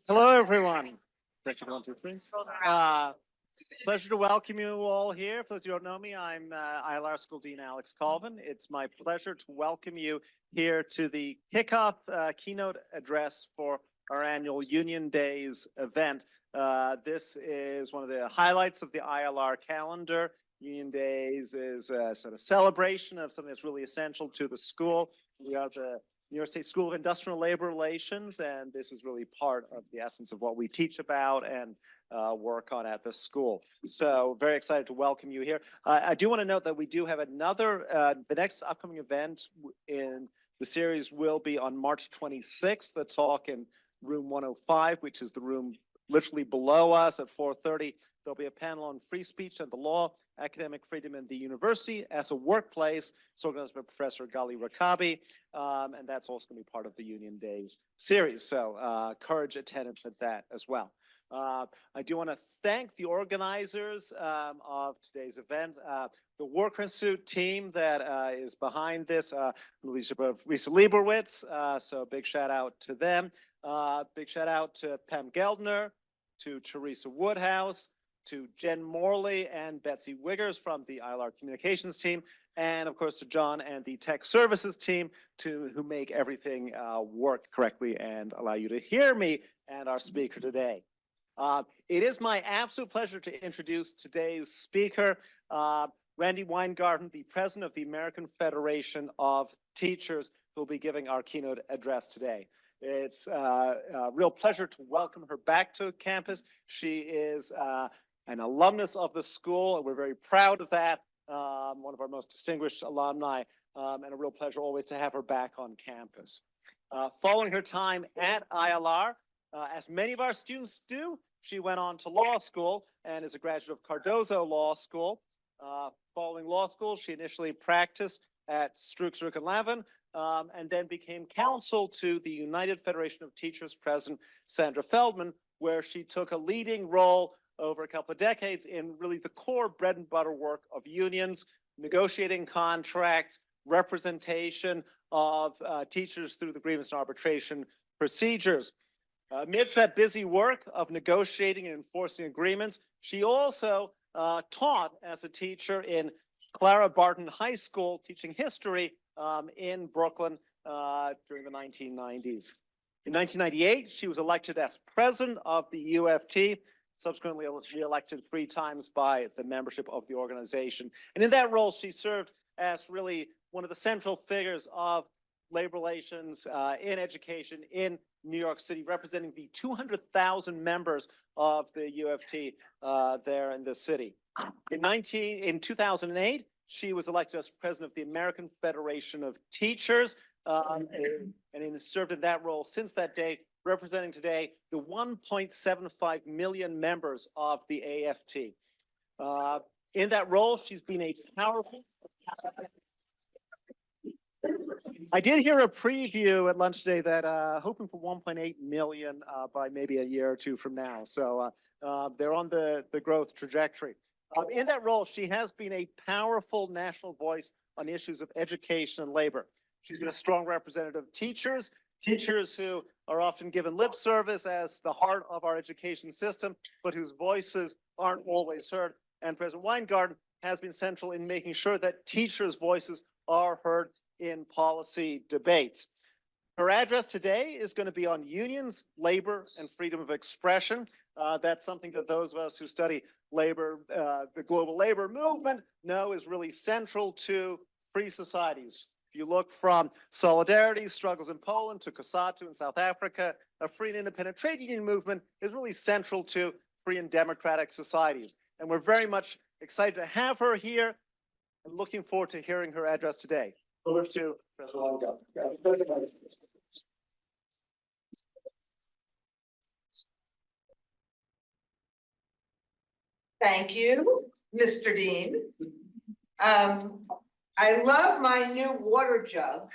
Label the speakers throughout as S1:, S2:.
S1: Hello, everyone. Pressing 1, 2, 3. Pleasure to welcome you all here. For those who don't know me, I'm ILR School Dean Alex Colvin. It's my pleasure to welcome you here to the kickoff keynote address for our annual Union Days event. This is one of the highlights of the ILR calendar. Union Days is a sort of celebration of something that's really essential to the school. We are the New York State School of Industrial Labor Relations, and this is really part of the essence of what we teach about and work on at the school. So very excited to welcome you here. I do want to note that we do have another, the next upcoming event in the series will be on March 26th, the talk in room 105, which is the room literally below us at 4:30. There'll be a panel on free speech and the law, academic freedom in the university as a workplace. It's organized by Professor Gali Rakabi, and that's also going to be part of the Union Days series. So encourage attendance at that as well. I do want to thank the organizers of today's event, the Work Institute team that is behind this, leadership of Risa Leibowitz, so big shout out to them. Big shout out to Pam Geldner, to Teresa Woodhouse, to Jen Morley and Betsy Wiggers from the ILR communications team, and of course to John and the tech services team who make everything work correctly and allow you to hear me and our speaker today. It is my absolute pleasure to introduce today's speaker, Randi Weingarten, the president of the American Federation of Teachers, who will be giving our keynote address today. It's a real pleasure to welcome her back to campus. She is an alumnus of the school, and we're very proud of that. One of our most distinguished alumni, and a real pleasure always to have her back on campus. Following her time at ILR, as many of our students do, she went on to law school and is a graduate of Cardozo Law School. Following law school, she initially practiced at Strux, Lavin, and then became counsel to the United Federation of Teachers President Sandra Feldman, where she took a leading role over a couple of decades in really the core bread and butter work of unions, negotiating contracts, representation of teachers through the grievance and arbitration procedures. Amidst that busy work of negotiating and enforcing agreements, she also taught as a teacher in Clara Barton High School, teaching history in Brooklyn during the 1990s. In 1998, she was elected as president of the UFT, subsequently re-elected 3 times by the membership of the organization. And in that role, she served as really one of the central figures of labor relations in education in New York City, representing the 200,000 members of the UFT there in the city. In 2008, she was elected as president of the American Federation of Teachers, and served in that role since that day, representing today the 1.75 million members of the AFT. In that role, she's been a powerful. I did hear a preview at lunch today that hoping for 1.8 million by maybe a year or two from now. So they're on the growth trajectory. In that role, she has been a powerful national voice on issues of education and labor. She's been a strong representative of teachers who are often given lip service as the heart of our education system, but whose voices aren't always heard. And President Weingarten has been central in making sure that teachers' voices are heard in policy debates. Her address today is going to be on unions, labor, and freedom of expression. That's something that those of us who study labor, the global labor movement, know is really central to free societies. If you look from Solidarity, struggles in Poland, to COSATU in South Africa, a free and independent trade union movement is really central to free and democratic societies. And we're very much excited to have her here and looking forward to hearing her address today. Over to President Weingarten.
S2: Thank you, Mr. Dean. I love my new water jug.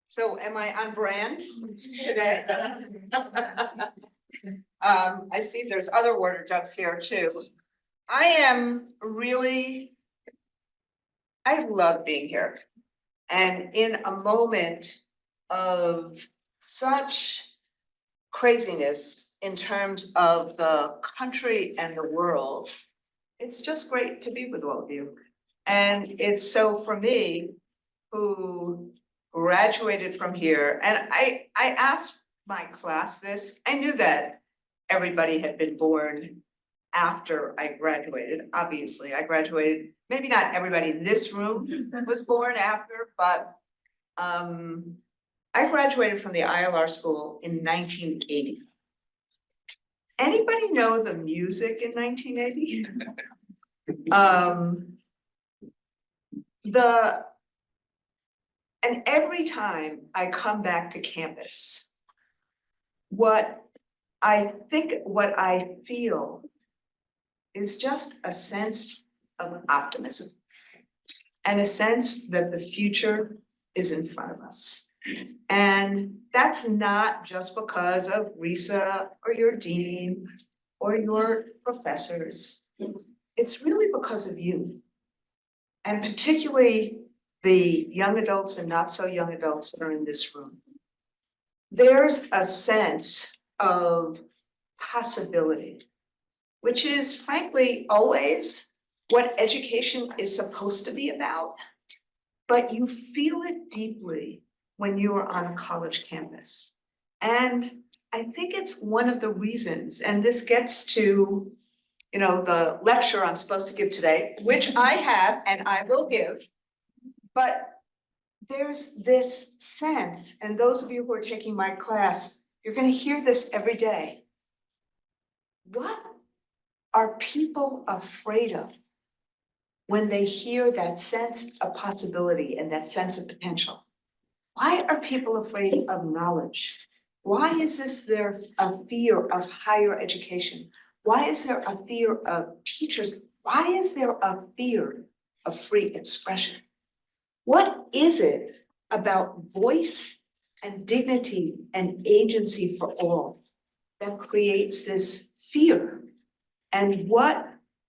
S2: So am I on brand today? I see there's other water jugs here too. I love being here. And in a moment of such craziness in terms of the country and the world, it's just great to be with all of you. And it's so for me, who graduated from here, and I asked my class this, I knew that everybody had been born after I graduated. Obviously, I graduated, maybe not everybody in this room was born after, but I graduated from the ILR school in 1980. Anybody know the music in 1980? And every time I come back to campus, what I feel is just a sense of optimism and a sense that the future is in front of us. And that's not just because of Risa or your dean or your professors. It's really because of you. And particularly the young adults and not so young adults that are in this room. There's a sense of possibility, which is frankly always what education is supposed to be about, but you feel it deeply when you are on a college campus. And I think it's one of the reasons, and this gets to, you know, the lecture I'm supposed to give today, which I have and I will give, but there's this sense, and those of you who are taking my class, you're going to hear this every day. What are people afraid of when they hear that sense of possibility and that sense of potential? Why are people afraid of knowledge? Why is there a fear of higher education? Why is there a fear of teachers? Why is there a fear of free expression? What is it about voice and dignity and agency for all that creates this fear? And what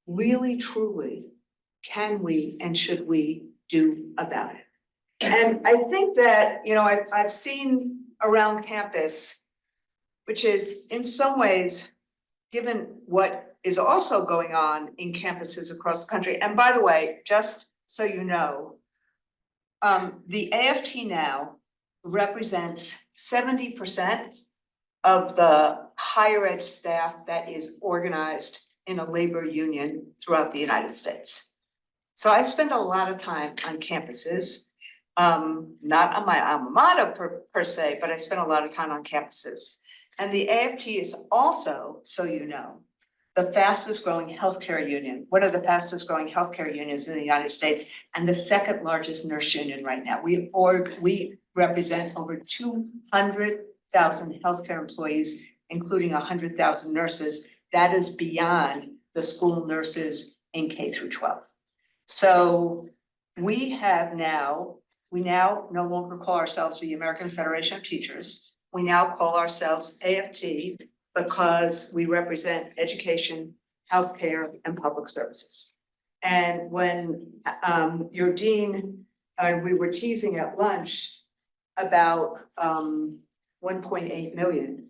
S2: really, truly can we and should we do about it? And I think that, you know, I've seen around campus, which is in some ways, given what is also going on in campuses across the country. And by the way, just so you know, the AFT now represents 70% of the higher ed staff that is organized in a labor union throughout the United States. So I spend a lot of time on campuses, not on my alma mater per se, but I spend a lot of time on campuses. And the AFT is also, so you know, the fastest growing healthcare union, one of the fastest growing healthcare unions in the United States, and the second largest nurse union right now. We represent over 200,000 healthcare employees, including 100,000 nurses. That is beyond the school nurses in K through 12. So we now no longer call ourselves the American Federation of Teachers. We now call ourselves AFT because we represent education, healthcare, and public services. And when your dean, we were teasing at lunch about 1.8 million.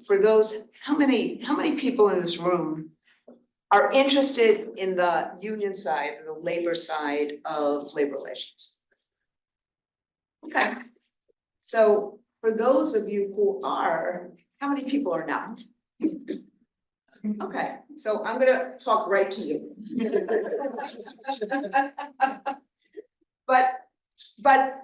S2: For those, how many people in this room are interested in the union side, the labor side of labor relations? Okay, so for those of you who are, how many people are not? Okay, so I'm gonna talk right to you. But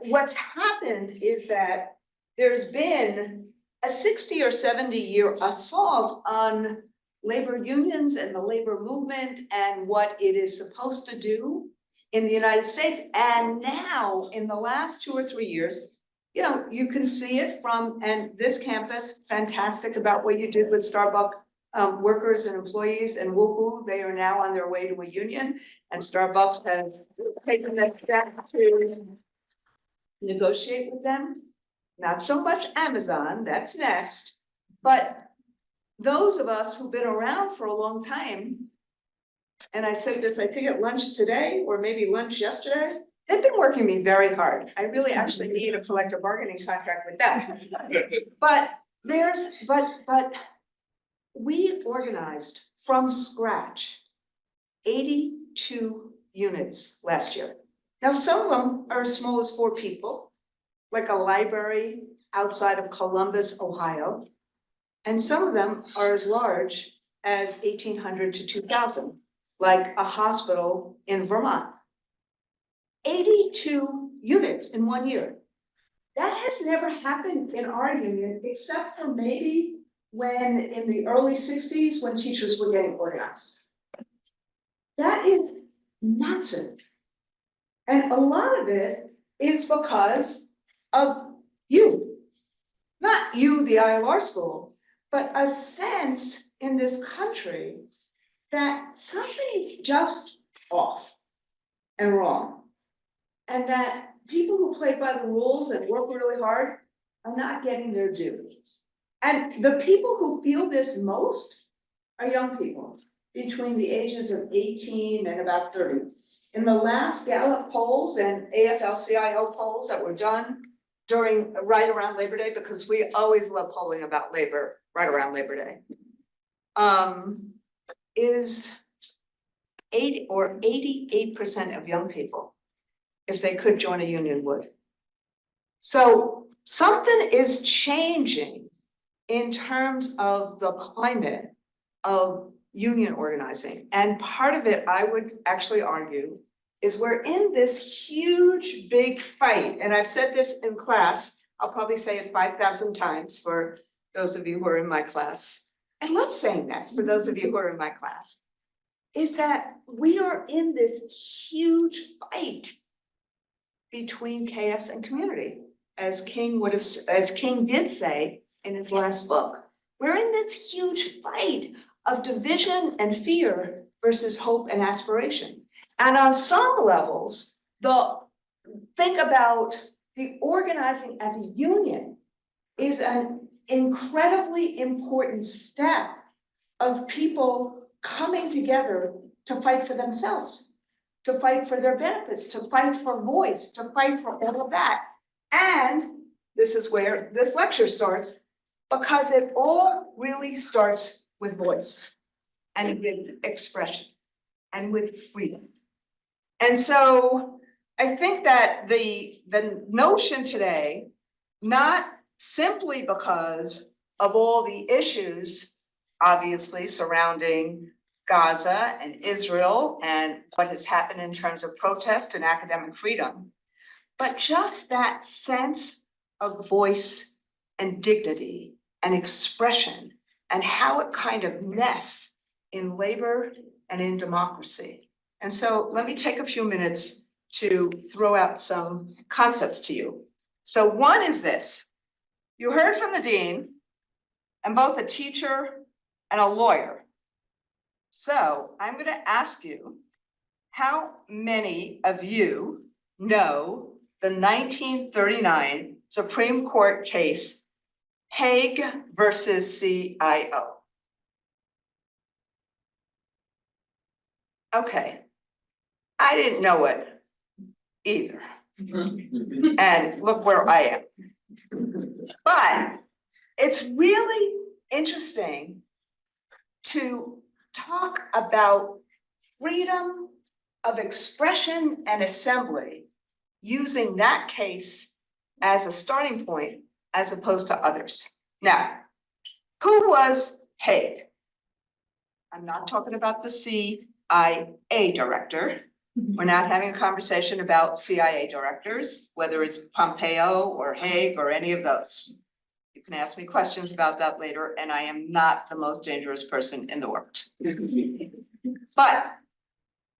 S2: what's happened is that there's been a 60 or 70 year assault on labor unions and the labor movement and what it is supposed to do in the United States. And now in the last 2 or 3 years, you know, you can see it from, and this campus, fantastic about what you did with Starbucks workers and employees, and woohoo, they are now on their way to a union, and Starbucks has taken that step to negotiate with them. Not so much Amazon, that's next, but those of us who've been around for a long time, and I said this, I think at lunch today, or maybe lunch yesterday, they've been working me very hard. I really actually need a collective bargaining contract with them. But but we organized from scratch 82 units last year. Now, some of them are as small as 4 people, like a library outside of Columbus, Ohio. And some of them are as large as 1,800 to 2,000, like a hospital in Vermont. 82 units in 1 year. That has never happened in our union, except for maybe when in the early 60s, when teachers were getting organized. That is massive. And a lot of it is because of you. Not you, the ILR school, but a sense in this country that something's just off and wrong. And that people who play by the rules and work really hard are not getting their due. And the people who feel this most are young people between the ages of 18 and about 30. In the last Gallup polls and AFL-CIO polls that were done right around Labor Day, because we always love polling about labor right around Labor Day, is 80 or 88% of young people, if they could join a union, would. So something is changing in terms of the climate of union organizing. And part of it, I would actually argue, is we're in this huge, big fight. And I've said this in class, I'll probably say it 5,000 times for those of you who are in my class. I love saying that for those of you who are in my class, is that we are in this huge fight between chaos and community, as King did say in his last book. We're in this huge fight of division and fear versus hope and aspiration. And on some levels, think about the organizing as a union is an incredibly important step of people coming together to fight for themselves, to fight for their benefits, to fight for voice, to fight for all of that. And this is where this lecture starts, because it all really starts with voice and with expression and with freedom. And so I think that the notion today, not simply because of all the issues, obviously, surrounding Gaza and Israel and what has happened in terms of protest and academic freedom, but just that sense of voice and dignity and expression and how it kind of nests in labor and in democracy. And so let me take a few minutes to throw out some concepts to you. So one is this: you heard from the dean, and both a teacher and a lawyer. So I'm going to ask you, how many of you know the 1939 Supreme Court case, Hague versus CIO? Okay, I didn't know it either. And look where I am. But it's really interesting to talk about freedom of expression and assembly using that case as a starting point as opposed to others. Now, who was Hague? I'm not talking about the CIA director. We're not having a conversation about CIA directors, whether it's Pompeo or Hague or any of those. You can ask me questions about that later, and I am not the most dangerous person in the world. But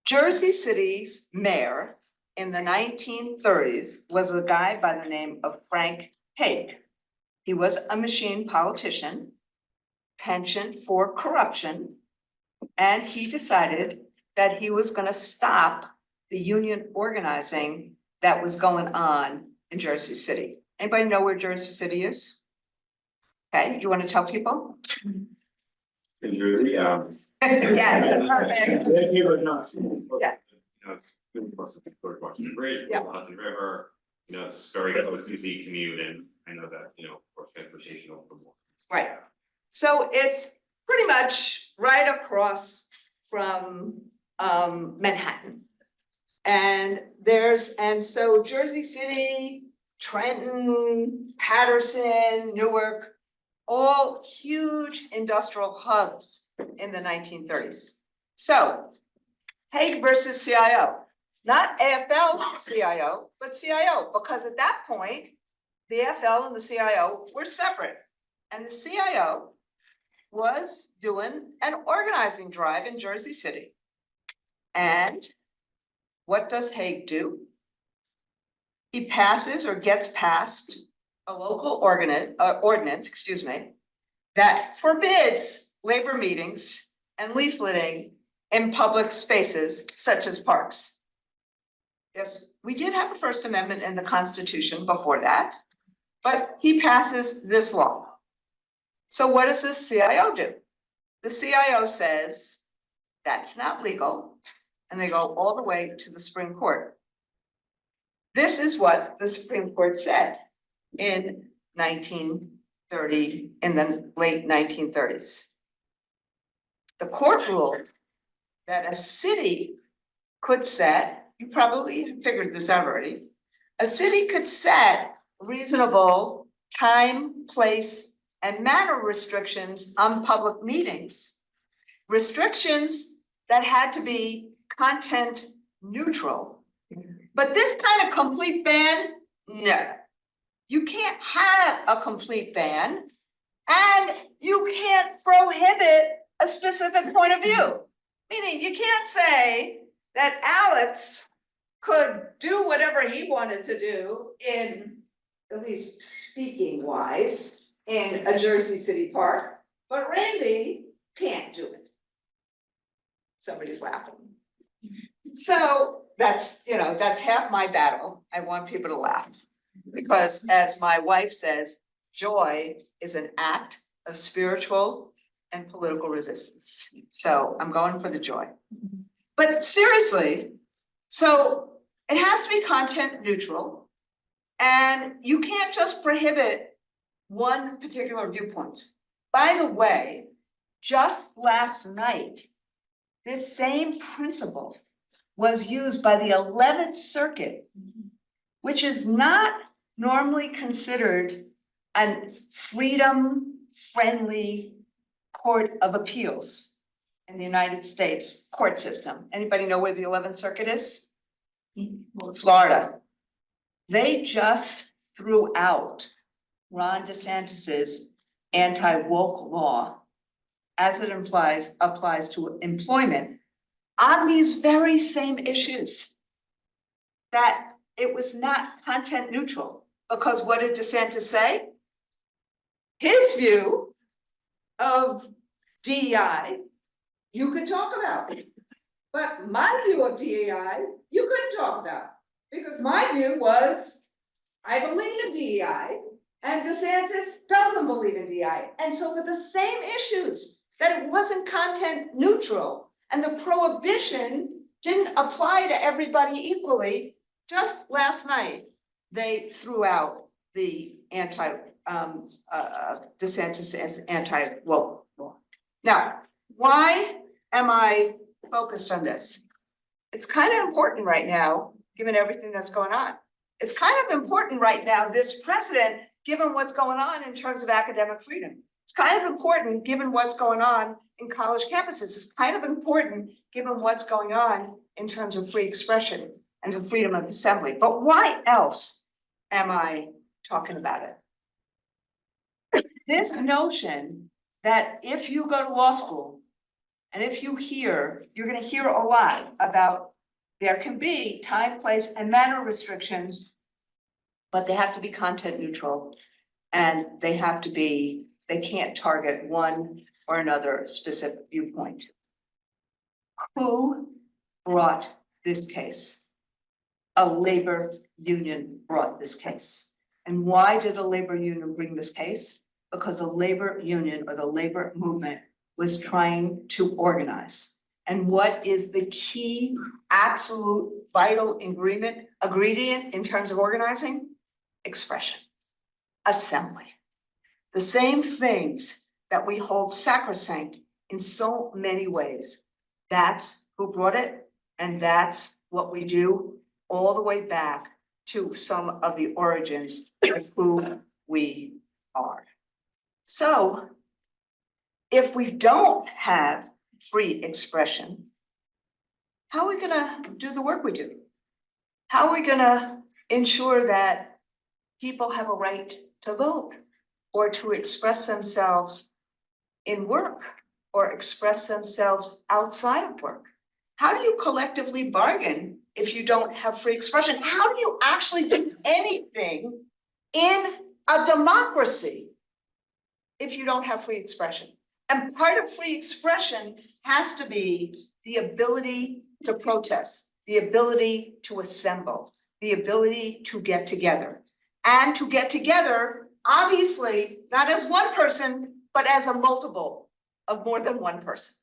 S2: Jersey City's mayor in the 1930s was a guy by the name of Frank Hague. He was a machine politician, penchant for corruption, and he decided that he was going to stop the union organizing that was going on in Jersey City. Anybody know where Jersey City is? Okay, you want to tell people?
S3: In Jersey,
S2: Yes, perfect.
S3: Yeah.
S2: Yeah.
S3: You know, it's really close to the Washington Bridge,
S2: Yeah.
S3: the Hudson River, you know, it's very close, easy commute, and I know that, you know, for transportation over more.
S2: Right. So it's pretty much right across from Manhattan. And so Jersey City, Trenton, Patterson, Newark, all huge industrial hubs in the 1930s. So Hague versus CIO, not AFL-CIO, but CIO, because at that point, the AFL and the CIO were separate. And the CIO was doing an organizing drive in Jersey City. And what does Hague do? He passes or gets passed a local ordinance, that forbids labor meetings and leafleting in public spaces such as parks. Yes, we did have a First Amendment in the Constitution before that, but he passes this law. So what does the CIO do? The CIO says, that's not legal, and they go all the way to the Supreme Court. This is what the Supreme Court said in 1930, in the late 1930s. The court ruled that a city could set, you probably figured this out already, a city could set reasonable time, place, and manner restrictions on public meetings. Restrictions that had to be content neutral. But this kind of complete ban, no. You can't have a complete ban, and you can't prohibit a specific point of view. Meaning you can't say that Alex could do whatever he wanted to do in, at least speaking wise, in a Jersey City park, but Randi can't do it. Somebody's laughing. So that's half my battle. I want people to laugh. Because as my wife says, joy is an act of spiritual and political resistance. So I'm going for the joy. But seriously, so it has to be content neutral, and you can't just prohibit one particular viewpoint. By the way, just last night, this same principle was used by the 11th Circuit, which is not normally considered a freedom-friendly court of appeals in the United States court system. Anybody know where the 11th Circuit is? Florida. They just threw out Ron DeSantis's anti-woke law as it applies to employment on these very same issues, that it was not content neutral. Because what did DeSantis say? His view of DEI, you could talk about. But my view of DEI, you couldn't talk about. Because my view was, I believe in DEI, and DeSantis doesn't believe in DEI. And so for the same issues, that it wasn't content neutral, and the prohibition didn't apply to everybody equally, just last night, they threw out the DeSantis as anti-woke law. Now, why am I focused on this? It's kind of important right now, given everything that's going on. It's kind of important right now, this precedent, given what's going on in terms of academic freedom. It's kind of important given what's going on in college campuses. It's kind of important given what's going on in terms of free expression and the freedom of assembly. But why else am I talking about it? This notion that if you go to law school and if you hear, you're going to hear a lot about there can be time, place, and manner restrictions, but they have to be content neutral, and they can't target one or another specific viewpoint. Who brought this case? A labor union brought this case. And why did a labor union bring this case? Because a labor union or the labor movement was trying to organize. And what is the key, absolute, vital ingredient in terms of organizing? Expression, assembly. the same things that we hold sacrosanct in so many ways. That's who brought it, and that's what we do all the way back to some of the origins of who we are. So if we don't have free expression, how are we gonna do the work we do? How are we gonna ensure that people have a right to vote or to express themselves in work or express themselves outside of work? How do you collectively bargain if you don't have free expression? How do you actually do anything in a democracy if you don't have free expression? And part of free expression has to be the ability to protest, the ability to assemble, the ability to get together. And to get together, obviously, not as one person, but as a multiple of more than one person.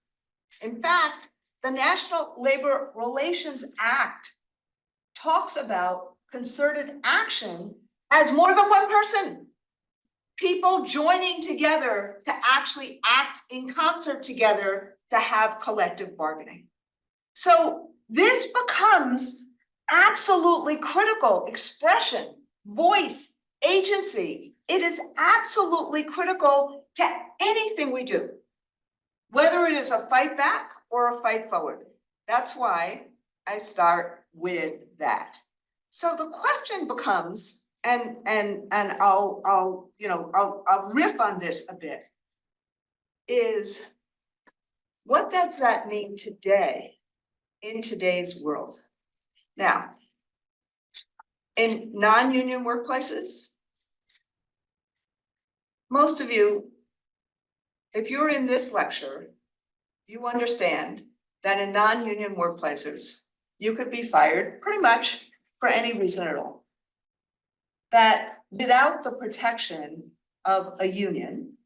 S2: In fact, the National Labor Relations Act talks about concerted action as more than one person. People joining together to actually act in concert together to have collective bargaining. So this becomes absolutely critical. Expression, voice, agency. It is absolutely critical to anything we do, whether it is a fight back or a fight forward. That's why I start with that. So the question becomes, and I'll riff on this a bit, is what does that mean today in today's world? Now, in non-union workplaces, most of you, if you're in this lecture, you understand that in non-union workplaces, you could be fired pretty much for any reason at all. That without the protection of a union,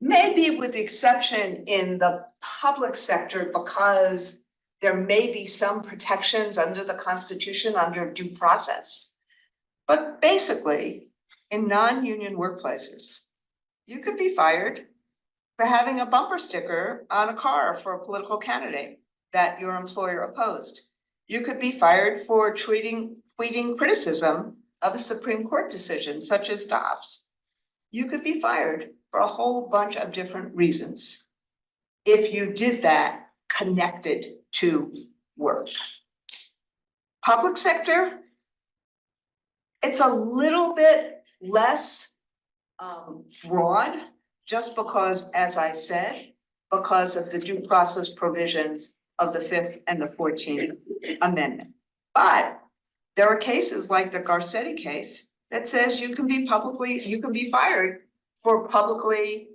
S2: maybe with the exception in the public sector, because there may be some protections under the Constitution, under due process. But basically, in non-union workplaces, you could be fired for having a bumper sticker on a car for a political candidate that your employer opposed. You could be fired for tweeting criticism of a Supreme Court decision, such as Dobbs. You could be fired for a whole bunch of different reasons if you did that connected to work. Public sector, it's a little bit less broad, just because, as I said, because of the due process provisions of the 5th and the 14th Amendment. But there are cases like the Garcetti case that says you can be fired for publicly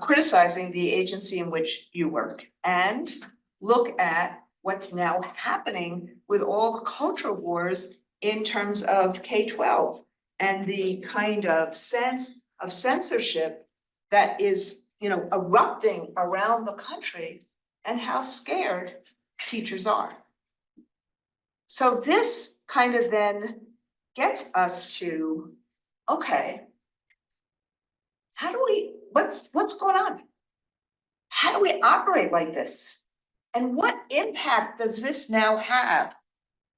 S2: criticizing the agency in which you work. And look at what's now happening with all the culture wars in terms of K-12 and the kind of sense of censorship that is, erupting around the country, and how scared teachers are. So this kind of then gets us to, okay, how do we, what's going on? How do we operate like this? And what impact does this now have?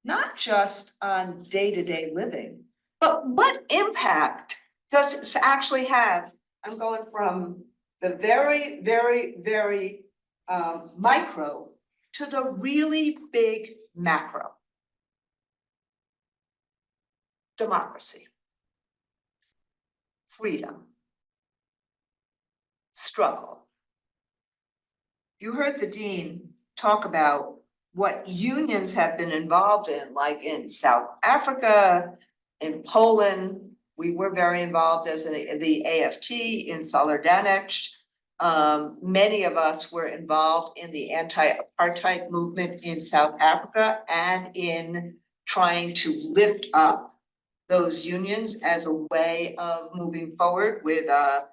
S2: Not just on day-to-day living, but what impact does this actually have? I'm going from the very, very, very micro to the really big macro. Democracy, freedom, struggle. You heard the dean talk about what unions have been involved in, like in South Africa, in Poland. We were very involved as the AFT in Solidarność. Many of us were involved in the anti-apartheid movement in South Africa and in trying to lift up those unions as a way of moving forward with a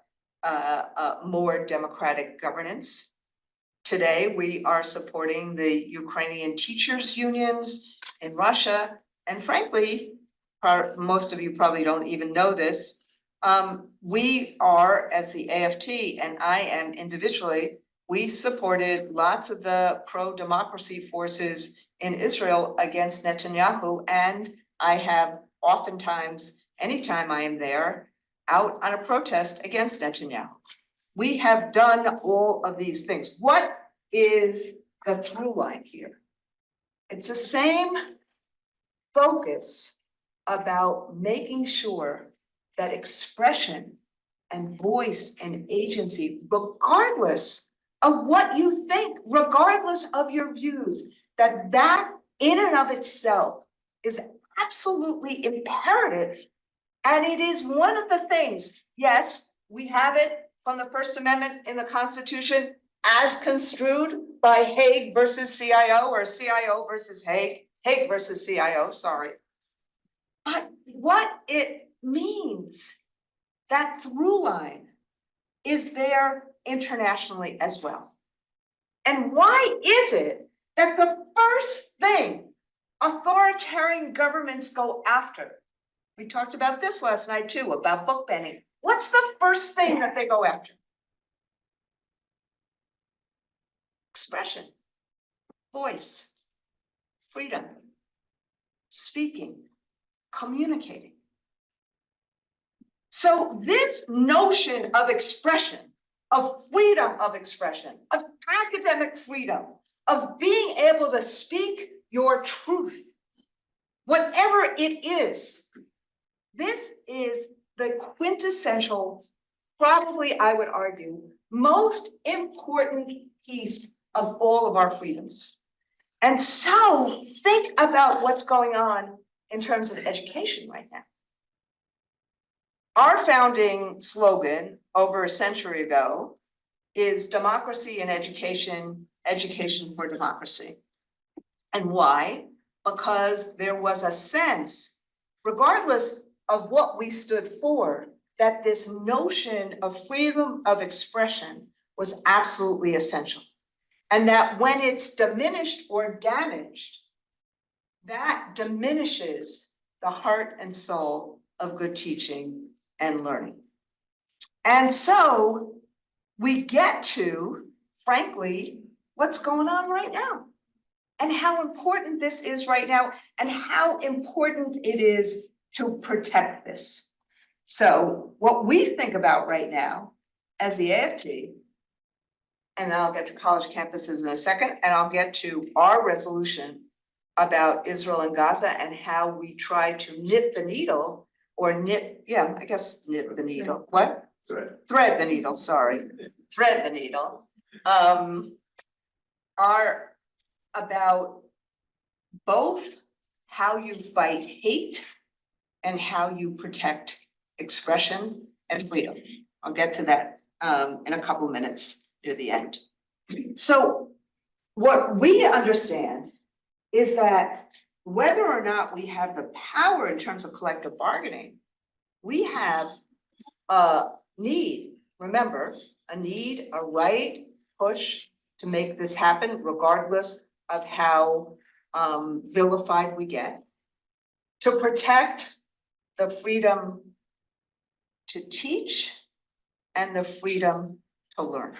S2: more democratic governance. Today, we are supporting the Ukrainian teachers unions in Russia. And frankly, most of you probably don't even know this, We are, as the AFT, and I am individually, we supported lots of the pro-democracy forces in Israel against Netanyahu. And I have oftentimes, anytime I am there, out on a protest against Netanyahu. We have done all of these things. What is the through line here? It's the same focus about making sure that expression and voice and agency, regardless of what you think, regardless of your views, that in and of itself is absolutely imperative. And it is one of the things, yes, we have it from the First Amendment in the Constitution as construed by Hague versus CIO, or CIO versus Hague, Hague versus CIO, sorry. But what it means, that through line, is there internationally as well. And why is it that the first thing authoritarian governments go after? We talked about this last night too, about book banning. What's the first thing that they go after? Expression, voice, freedom, speaking, communicating. So this notion of expression, of freedom of expression, of academic freedom, of being able to speak your truth, whatever it is, this is the quintessential, probably I would argue, most important piece of all of our freedoms. And so think about what's going on in terms of education right now. Our founding slogan over a century ago is democracy and education, education for democracy. And why? Because there was a sense, regardless of what we stood for, that this notion of freedom of expression was absolutely essential. And that when it's diminished or damaged, that diminishes the heart and soul of good teaching and learning. And so we get to, frankly, what's going on right now and how important this is right now and how important it is to protect this. So what we think about right now as the AFT, and then I'll get to college campuses in a second, and I'll get to our resolution about Israel and Gaza and how we try to knit the needle or knit, yeah, I guess knit the needle. What? Thread the needle, sorry. Thread the needle. Are about both how you fight hate and how you protect expression and freedom. I'll get to that in a couple minutes near the end. So what we understand is that whether or not we have the power in terms of collective bargaining, we have a need, remember, a need, a right, push to make this happen, regardless of how vilified we get, to protect the freedom to teach and the freedom to learn.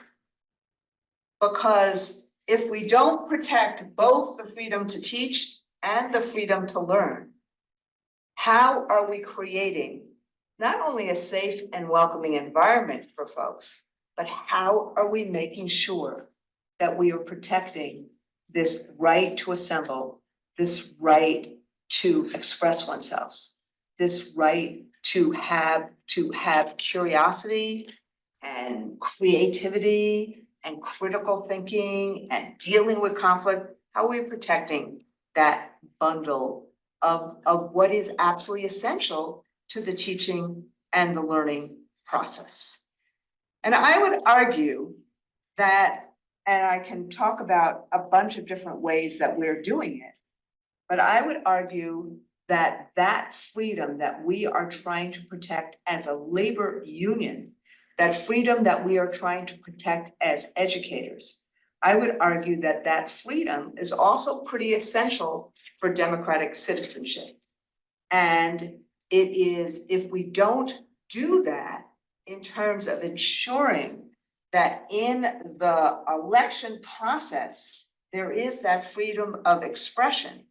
S2: Because if we don't protect both the freedom to teach and the freedom to learn, how are we creating not only a safe and welcoming environment for folks, but how are we making sure that we are protecting this right to assemble, this right to express oneself, this right to have curiosity and creativity and critical thinking and dealing with conflict? How are we protecting that bundle of what is absolutely essential to the teaching and the learning process? And I would argue that, and I can talk about a bunch of different ways that we're doing it, but I would argue that that freedom that we are trying to protect as a labor union, that freedom that we are trying to protect as educators, I would argue that that freedom is also pretty essential for democratic citizenship. And it is, if we don't do that in terms of ensuring that in the election process, there is that freedom of expression,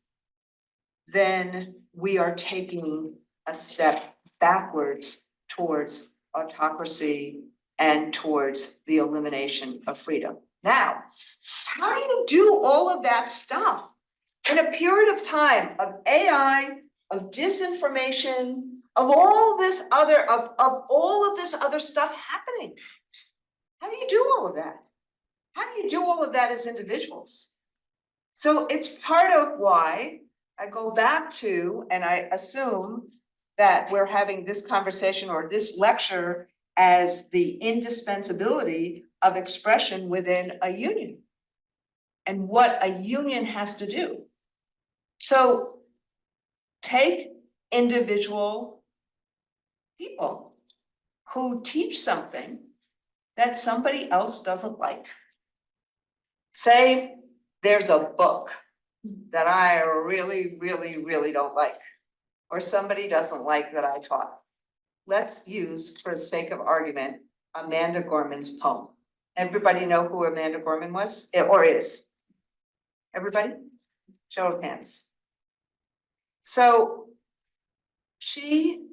S2: then we are taking a step backwards towards autocracy and towards the elimination of freedom. Now, how do you do all of that stuff in a period of time of AI, of disinformation, of all this other, of all of this other stuff happening? How do you do all of that? How do you do all of that as individuals? So it's part of why I go back to, and I assume that we're having this conversation or this lecture as the indispensability of expression within a union and what a union has to do. So take individual people who teach something that somebody else doesn't like. Say there's a book that I really, really, really don't like, or somebody doesn't like that I taught. Let's use, for the sake of argument, Amanda Gorman's poem. Everybody know who Amanda Gorman was, or is? Everybody? Show of hands. So she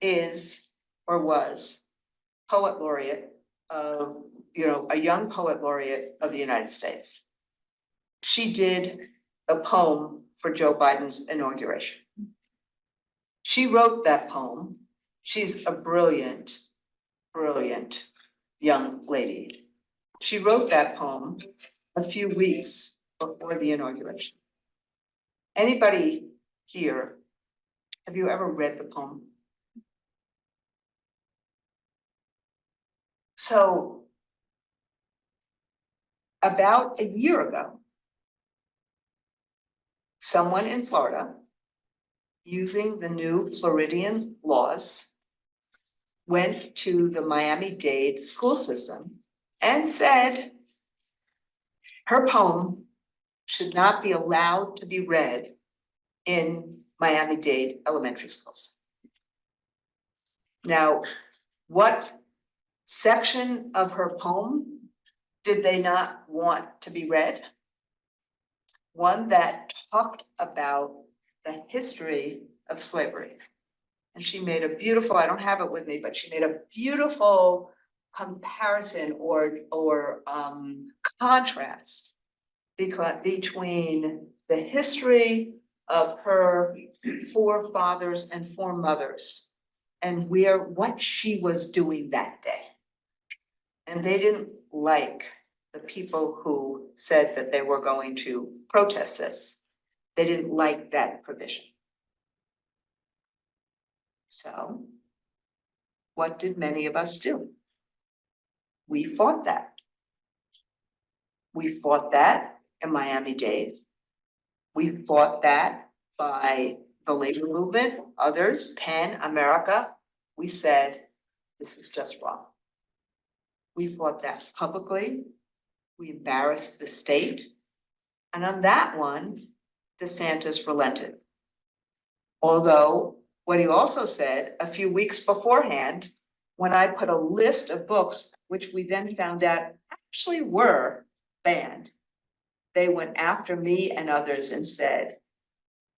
S2: is, or was, poet laureate of, a young poet laureate of the United States. She did a poem for Joe Biden's inauguration. She wrote that poem. She's a brilliant, brilliant young lady. She wrote that poem a few weeks before the inauguration. Anybody here, have you ever read the poem? So about a year ago, someone in Florida, using the new Floridian laws, went to the Miami-Dade school system and said her poem should not be allowed to be read in Miami-Dade elementary schools. Now, what section of her poem did they not want to be read? One that talked about the history of slavery. And she made a beautiful, I don't have it with me, but she made a beautiful comparison or contrast between the history of her forefathers and foremothers and what she was doing that day. And they didn't like the people who said that they were going to protest this. They didn't like that provision. So what did many of us do? We fought that. We fought that in Miami-Dade. We fought that by the labor movement, others, PEN, America. We said, this is just wrong. We fought that publicly. We embarrassed the state. And on that one, DeSantis relented. Although what he also said a few weeks beforehand, when I put a list of books, which we then found out actually were banned, they went after me and others and said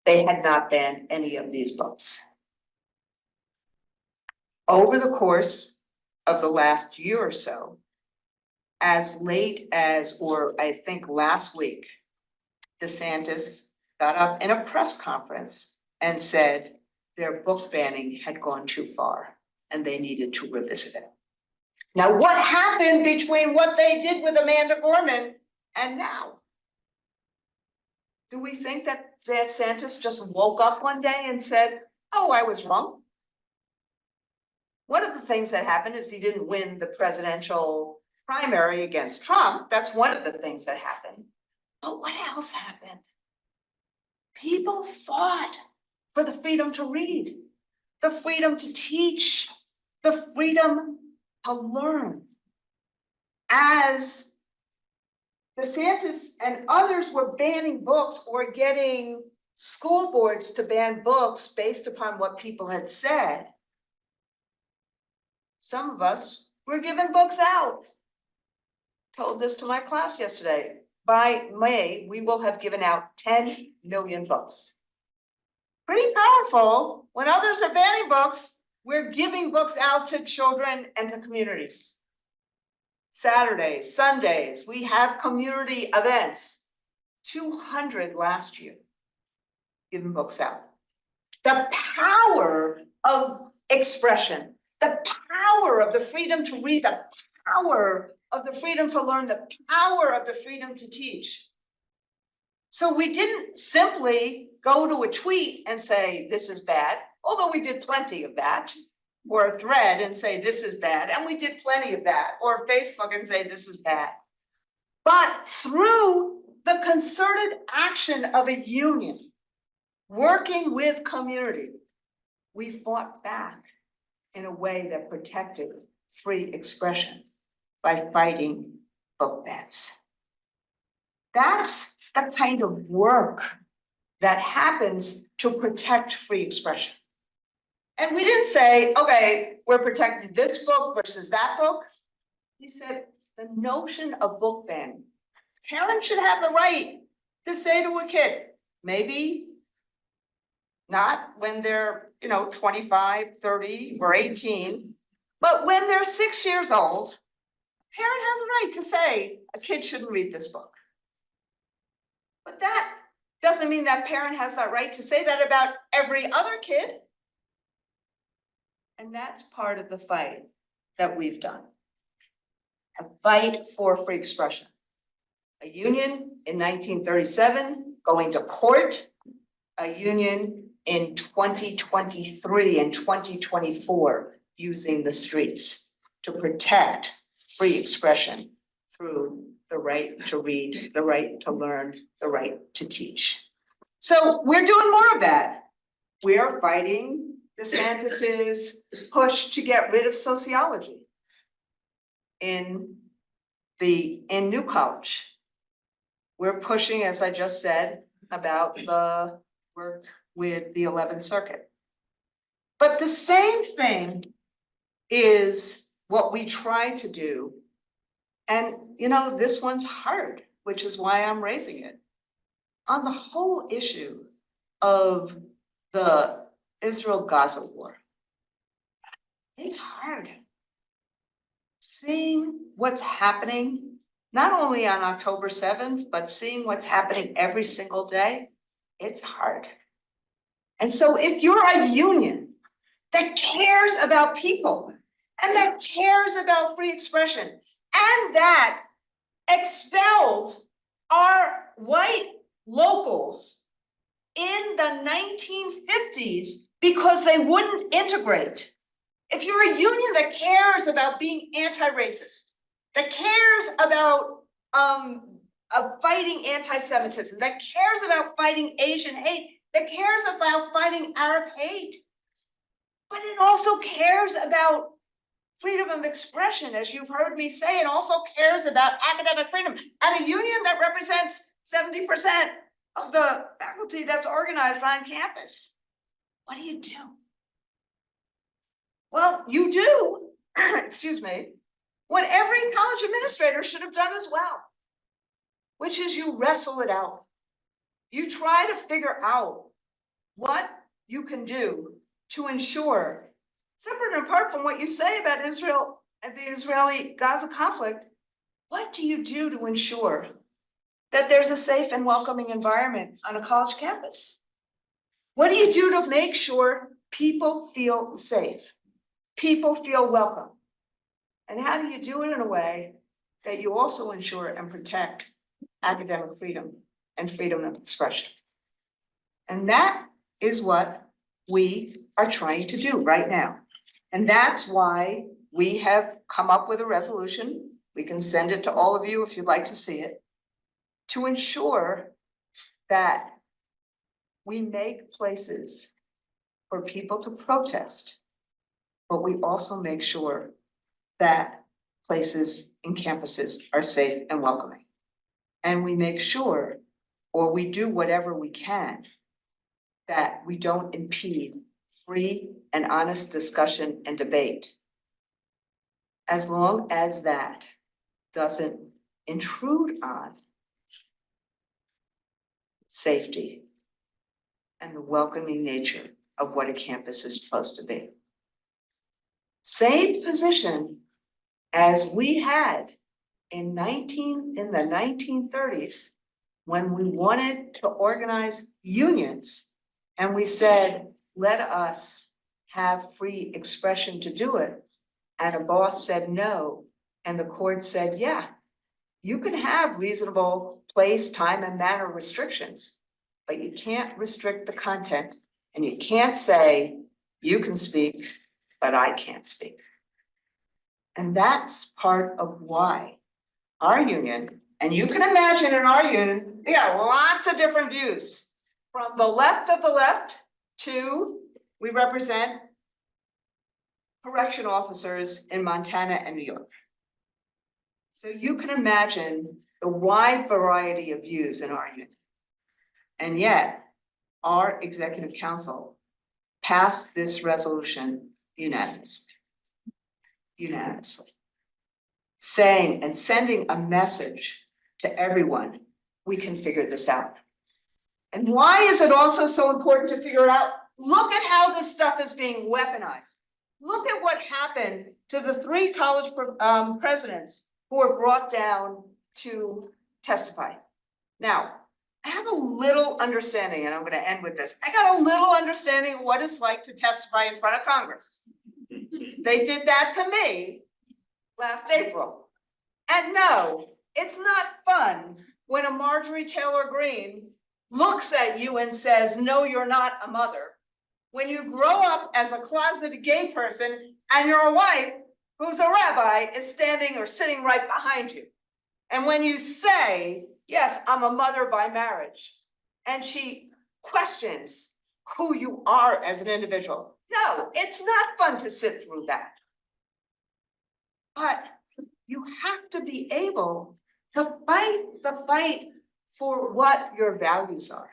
S2: they had not banned any of these books. Over the course of the last year or so, as late as, or I think last week, DeSantis got up in a press conference and said their book banning had gone too far and they needed to revisit it. Now, what happened between what they did with Amanda Gorman and now? Do we think that DeSantis just woke up one day and said, oh, I was wrong? One of the things that happened is he didn't win the presidential primary against Trump. That's one of the things that happened. But what else happened? People fought for the freedom to read, the freedom to teach, the freedom to learn. As DeSantis and others were banning books or getting school boards to ban books based upon what people had said, some of us, we're giving books out. Told this to my class yesterday. By May, we will have given out 10 million books. Pretty powerful. When others are banning books, we're giving books out to children and to communities. Saturdays, Sundays, we have community events. 200 last year, giving books out. The power of expression, the power of the freedom to read, the power of the freedom to learn, the power of the freedom to teach. So we didn't simply go to a tweet and say, this is bad, although we did plenty of that, or a thread and say, this is bad, and we did plenty of that, or Facebook and say, this is bad. But through the concerted action of a union, working with community, we fought back in a way that protected free expression by fighting book bans. That's the kind of work that happens to protect free expression. And we didn't say, okay, we're protecting this book versus that book. We said the notion of book ban. Parents should have the right to say to a kid, maybe not when they're, 25, 30, or 18, but when they're 6 years old, a parent has a right to say a kid shouldn't read this book. But that doesn't mean that parent has that right to say that about every other kid. And that's part of the fight that we've done. A fight for free expression. A union in 1937 going to court, a union in 2023 and 2024 using the streets to protect free expression through the right to read, the right to learn, the right to teach. So we're doing more of that. We are fighting DeSantis's push to get rid of sociology in New College. We're pushing, as I just said, about the work with the 11th Circuit. But the same thing is what we try to do. And, this one's hard, which is why I'm raising it. On the whole issue of the Israel-Gaza war, it's hard. Seeing what's happening, not only on October 7th, but seeing what's happening every single day, it's hard. And so if you're a union that cares about people and that cares about free expression and that expelled our white locals in the 1950s because they wouldn't integrate, if you're a union that cares about being anti-racist, that cares about fighting anti-Semitism, that cares about fighting Asian hate, that cares about fighting Arab hate, but it also cares about freedom of expression, as you've heard me say, and also cares about academic freedom, and a union that represents 70% of the faculty that's organized on campus. What do you do? Well, you do, excuse me, what every college administrator should have done as well, which is you wrestle it out. You try to figure out what you can do to ensure, separate and apart from what you say about Israel and the Israeli-Gaza conflict, what do you do to ensure that there's a safe and welcoming environment on a college campus? What do you do to make sure people feel safe, people feel welcome? And how do you do it in a way that you also ensure and protect academic freedom and freedom of expression? And that is what we are trying to do right now. And that's why we have come up with a resolution. We can send it to all of you if you'd like to see it, to ensure that we make places for people to protest, but we also make sure that places and campuses are safe and welcoming. And we make sure, or we do whatever we can, that we don't impede free and honest discussion and debate as long as that doesn't intrude on safety and the welcoming nature of what a campus is supposed to be. Same position as we had in the 1930s, when we wanted to organize unions, and we said, let us have free expression to do it. And a boss said no, and the court said, yeah, you can have reasonable place, time, and manner restrictions, but you can't restrict the content, and you can't say, you can speak, but I can't speak. And that's part of why our union, and you can imagine in our union, we got lots of different views. From the left of the left to, we represent correction officers in Montana and New York. So you can imagine the wide variety of views in our union. And yet, our executive council passed this resolution unanimously. Saying and sending a message to everyone, we can figure this out. And why is it also so important to figure it out? Look at how this stuff is being weaponized. Look at what happened to the 3 college presidents who were brought down to testify. Now, I have a little understanding, and I'm going to end with this. I got a little understanding of what it's like to testify in front of Congress. They did that to me last April. And no, it's not fun when a Marjorie Taylor Greene looks at you and says, no, you're not a mother. When you grow up as a closeted gay person and your wife, who's a rabbi, is standing or sitting right behind you. And when you say, yes, I'm a mother by marriage, and she questions who you are as an individual. No, it's not fun to sit through that. But you have to be able to fight the fight for what your values are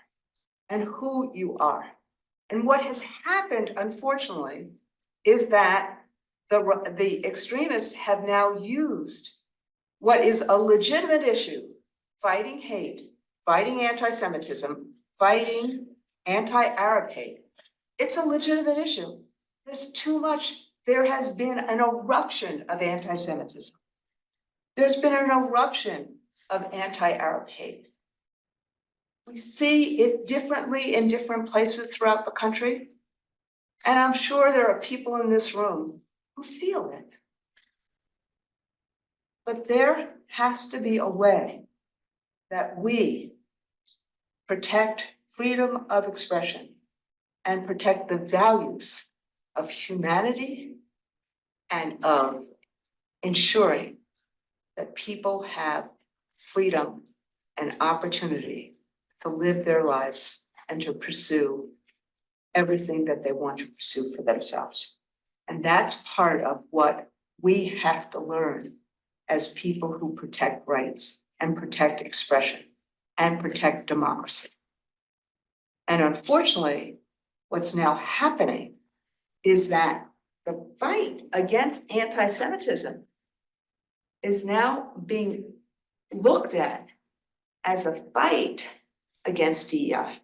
S2: and who you are. And what has happened, unfortunately, is that the extremists have now used what is a legitimate issue, fighting hate, fighting anti-Semitism, fighting anti-Arab hate. It's a legitimate issue. There's too much. There has been an eruption of anti-Semitism. There's been an eruption of anti-Arab hate. We see it differently in different places throughout the country. And I'm sure there are people in this room who feel it. But there has to be a way that we protect freedom of expression and protect the values of humanity and of ensuring that people have freedom and opportunity to live their lives and to pursue everything that they want to pursue for themselves. And that's part of what we have to learn as people who protect rights and protect expression and protect democracy. And unfortunately, what's now happening is that the fight against anti-Semitism is now being looked at as a fight against DEI.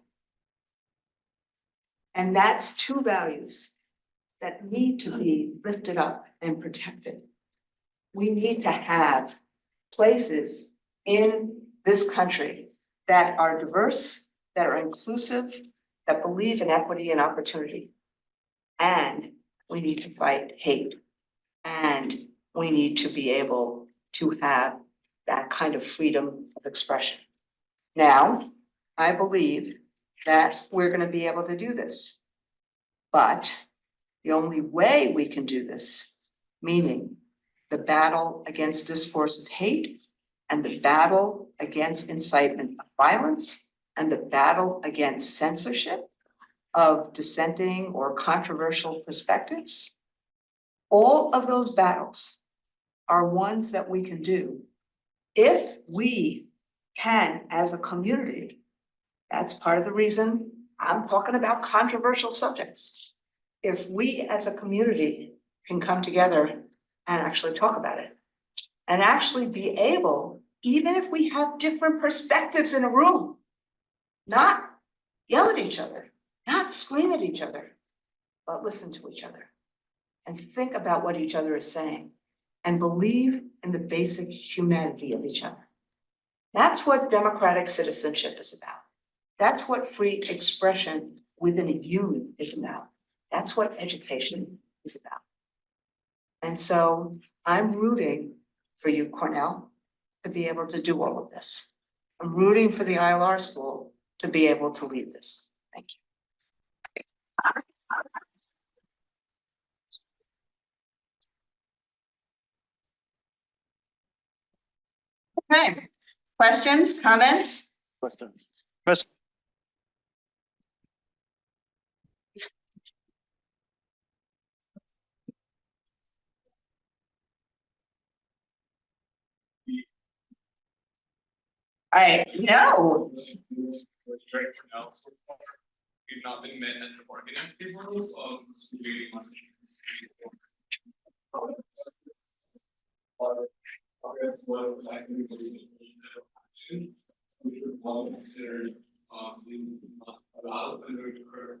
S2: And that's 2 values that need to be lifted up and protected. We need to have places in this country that are diverse, that are inclusive, that believe in equity and opportunity. And we need to fight hate. And we need to be able to have that kind of freedom of expression. Now, I believe that we're going to be able to do this. But the only way we can do this, meaning the battle against discourse of hate and the battle against incitement of violence and the battle against censorship of dissenting or controversial perspectives, all of those battles are ones that we can do if we can, as a community. That's part of the reason I'm talking about controversial subjects. If we as a community can come together and actually talk about it. And actually be able, even if we have different perspectives in a room, not yell at each other, not scream at each other, but listen to each other and think about what each other is saying and believe in the basic humanity of each other. That's what democratic citizenship is about. That's what free expression within a union is about. That's what education is about. And so I'm rooting for you, Cornell, to be able to do all of this. I'm rooting for the ILR school to be able to lead this. Thank you. Okay, questions, comments?
S1: Questions?
S2: I know.
S3: Right now, so far, we've not been met at the bargaining table of waiting on. Which would all consider being allowed under the current.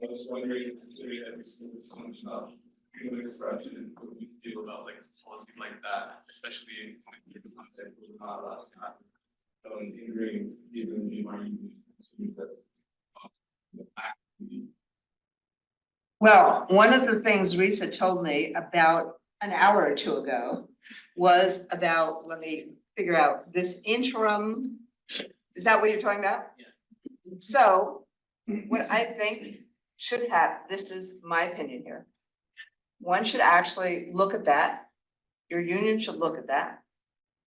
S3: I was wondering, considering that we still have so much of human expression and what we feel about like policies like that, especially in the context we're not allowed to have. Hindering even the environment that.
S2: Well, one of the things Risa told me about an hour or two ago was about, let me figure out, this interim. Is that what you're talking about?
S3: Yeah.
S2: So what I think should have, this is my opinion here. One should actually look at that. Your union should look at that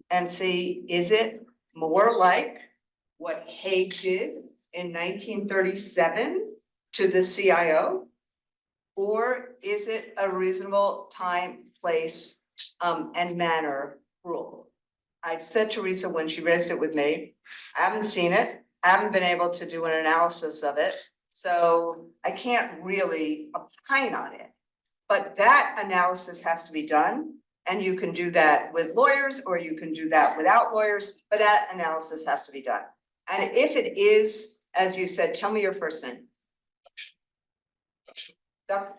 S2: and see, is it more like what Hague did in 1937 to the CIO? Or is it a reasonable time, place, and manner rule? I said to Teresa when she raised it with me, I haven't seen it, I haven't been able to do an analysis of it, so I can't really opine on it. But that analysis has to be done, and you can do that with lawyers, or you can do that without lawyers, but that analysis has to be done. And if it is, as you said, tell me your first name. Dr.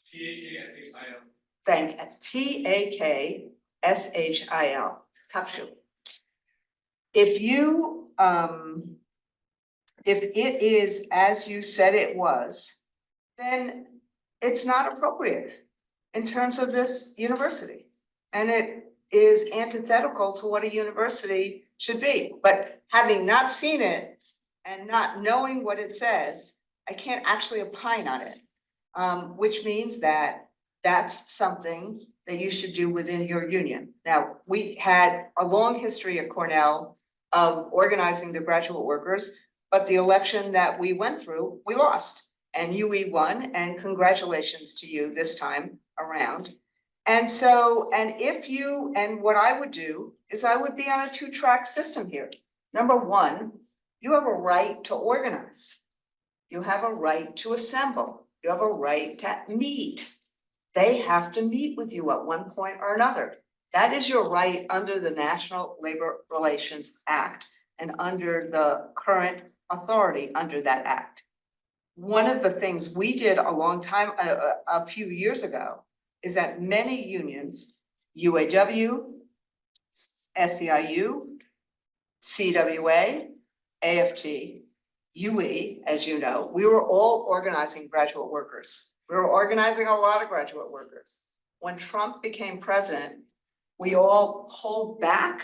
S3: TAKSHIL.
S2: Thank TAKSHIL, Takshu. If you, if it is as you said it was, then it's not appropriate in terms of this university. And it is antithetical to what a university should be. But having not seen it and not knowing what it says, I can't actually opine on it. Which means that that's something that you should do within your union. Now, we had a long history at Cornell of organizing the graduate workers, but the election that we went through, we lost. And UE won, and congratulations to you this time around. And so, and what I would do is I would be on a two-track system here. Number one, you have a right to organize. You have a right to assemble. You have a right to meet. They have to meet with you at one point or another. That is your right under the National Labor Relations Act and under the current authority under that act. One of the things we did a few years ago, is that many unions, UAW, SEIU, CWA, AFT, UE, as you know, we were all organizing graduate workers. We were organizing a lot of graduate workers. When Trump became president, we all pulled back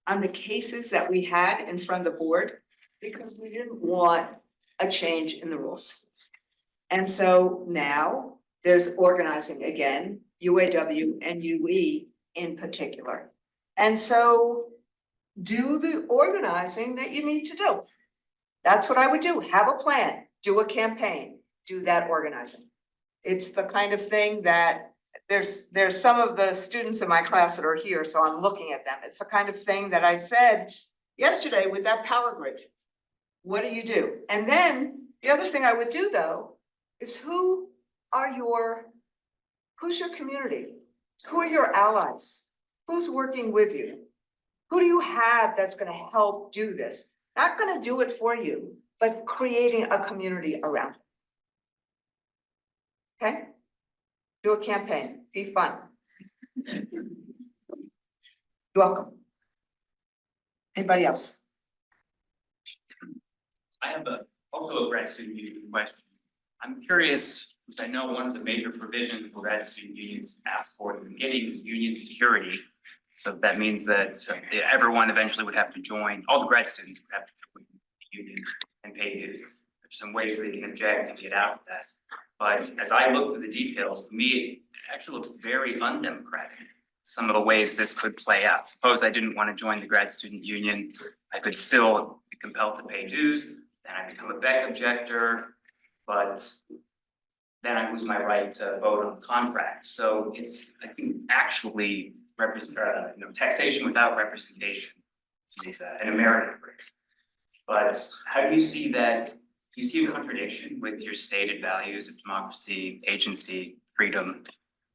S2: on the cases that we had in front of the board because we didn't want a change in the rules. And so now there's organizing again, UAW and UE in particular. And so do the organizing that you need to do. That's what I would do. Have a plan, do a campaign, do that organizing. It's the kind of thing that there's some of the students in my class that are here, so I'm looking at them. It's the kind of thing that I said yesterday with that power grid. What do you do? And then the other thing I would do though, is who who's your community? Who are your allies? Who's working with you? Who do you have that's gonna help do this? Not gonna do it for you, but creating a community around it. Okay? Do a campaign, be fun. You're welcome. Anybody else?
S4: I have also a grad student union question. I'm curious, because I know one of the major provisions for grad student unions ask for at the beginning is union security. So that means that everyone eventually would have to join, all the grad students would have to join the union and pay dues. There's some ways they can object and get out of that. But as I look through the details, to me, it actually looks very undemocratic. Some of the ways this could play out. Suppose I didn't want to join the grad student union, I could still be compelled to pay dues, then I become a Beck objector, but then I lose my right to vote on the contract. So it's, I think, actually taxation without representation to these, an American phrase. But how do you see that? Do you see a contradiction with your stated values of democracy, agency, freedom?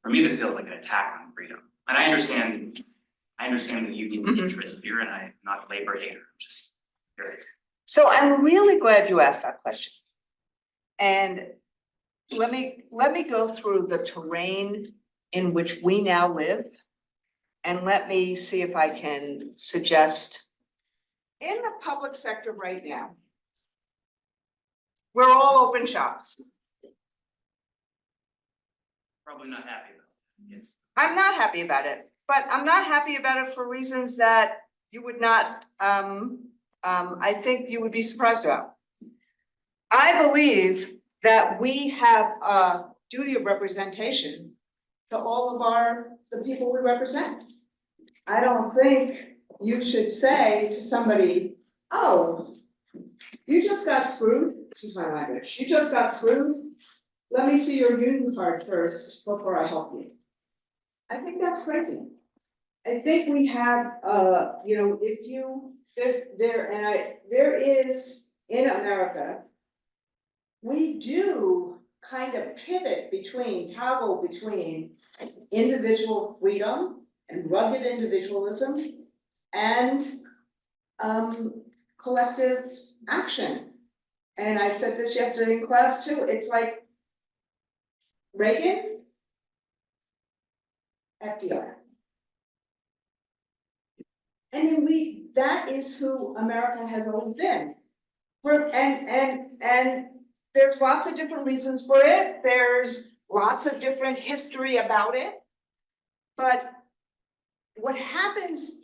S4: For me, this feels like an attack on freedom. And I understand the union's interest here, and I'm not a labor hater, I'm just curious.
S2: So I'm really glad you asked that question. And let me go through the terrain in which we now live. And let me see if I can suggest, in the public sector right now, we're all open shops.
S4: Probably not happy about it, yes.
S2: I'm not happy about it, but I'm not happy about it for reasons that you would not, I think you would be surprised about. I believe that we have a duty of representation to all of the people we represent. I don't think you should say to somebody, oh, you just got screwed, excuse my language, you just got screwed. Let me see your union card first before I help you. I think that's crazy. I think we have, if you, there is in America, we do kind of toggle between individual freedom and rugged individualism and collective action. And I said this yesterday in class too, it's like Reagan, FDR. And that is who America has always been. And there's lots of different reasons for it. There's lots of different history about it. But what happens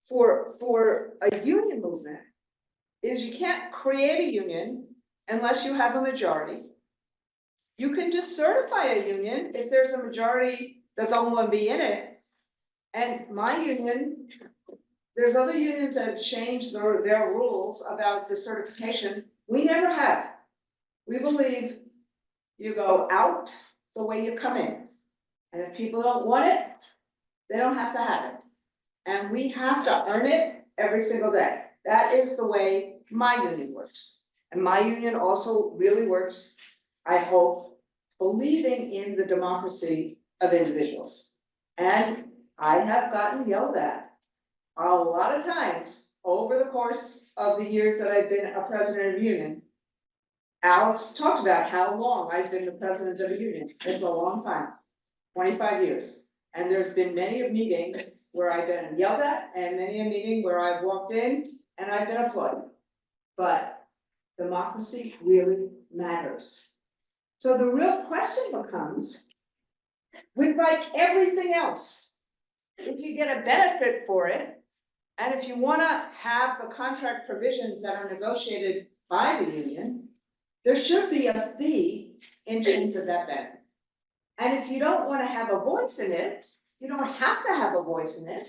S2: for a union movement is you can't create a union unless you have a majority. You can just certify a union if there's a majority that don't want to be in it. And my union, there's other unions that have changed their rules about the certification. We never have. We believe you go out the way you come in. And if people don't want it, they don't have to have it. And we have to earn it every single day. That is the way my union works. And my union also really works, I hope, believing in the democracy of individuals. And I have gotten yelled at a lot of times over the course of the years that I've been a president of a union. Alex talked about how long I've been the president of a union. It's a long time, 25 years. And there's been many a meeting where I've been yelled at and many a meeting where I've walked in and I've been applauded. But democracy really matters. So the real question becomes, with like everything else, if you get a benefit for it, and if you want to have the contract provisions that are negotiated by the union, there should be a fee in terms of that benefit. And if you don't want to have a voice in it, you don't have to have a voice in it,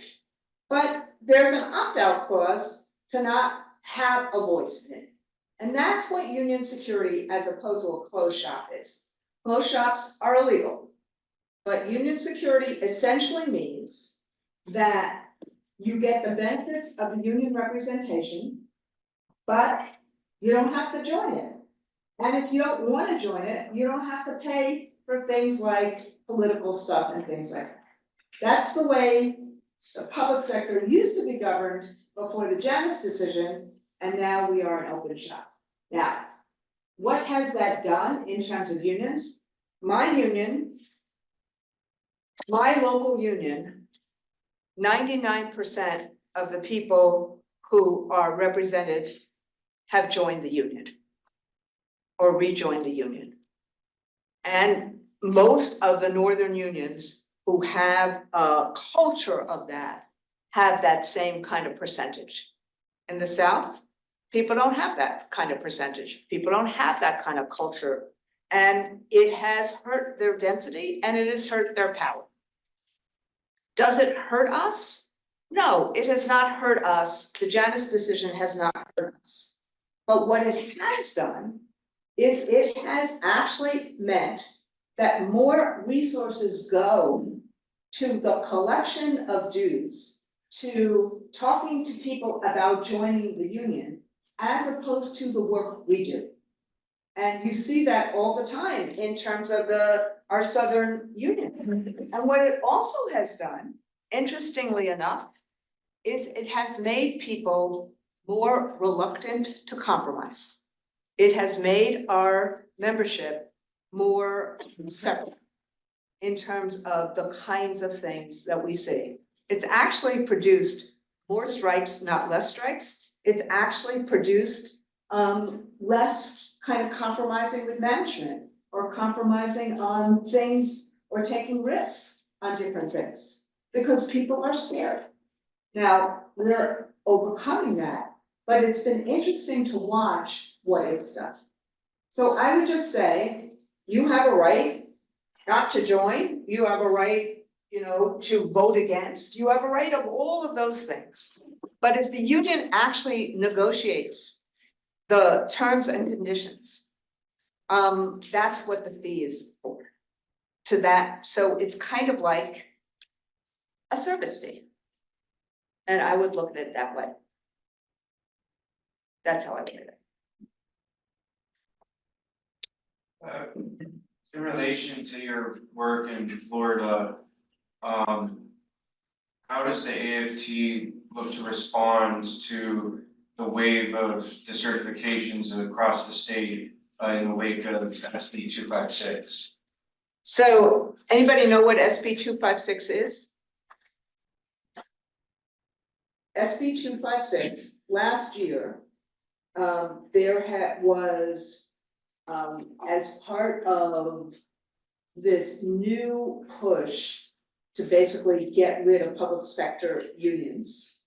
S2: but there's an opt-out clause to not have a voice in it. And that's what union security as opposed to a closed shop is. Closed shops are illegal, but union security essentially means that you get the benefits of the union representation, but you don't have to join it. And if you don't wanna join it, you don't have to pay for things like political stuff and things like that. That's the way the public sector used to be governed before the Janus decision, and now we are an open shop. Now, what has that done in terms of unions? My union, my local union, 99% of the people who are represented have joined the union or rejoined the union. And most of the northern unions who have a culture of that have that same kind of percentage. In the South, people don't have that kind of percentage. People don't have that kind of culture. And it has hurt their density and it has hurt their power. Does it hurt us? No, it has not hurt us. The Janus decision has not hurt us. But what it has done is it has actually meant that more resources go to the collection of dues, to talking to people about joining the union, as opposed to the work we do. And you see that all the time in terms of our Southern Union. And what it also has done, interestingly enough, is it has made people more reluctant to compromise. It has made our membership more separate in terms of the kinds of things that we see. It's actually produced more strikes, not less strikes. It's actually produced less kind of compromising with management or compromising on things or taking risks on different things because people are scared. Now, we're overcoming that, but it's been interesting to watch what it's done. So I would just say, you have a right not to join, you have a right, to vote against, you have a right of all of those things. But if the union actually negotiates the terms and conditions, that's what the fee is for. To that, so it's kind of like a service fee. And I would look at it that way. That's how I look at it.
S5: In relation to your work in Florida, how does the AFT look to respond to the wave of decertifications across the state in the wake of SB 256?
S2: So anybody know what SB 256 is? SB 256, last year, there was, as part of this new push to basically get rid of public sector unions,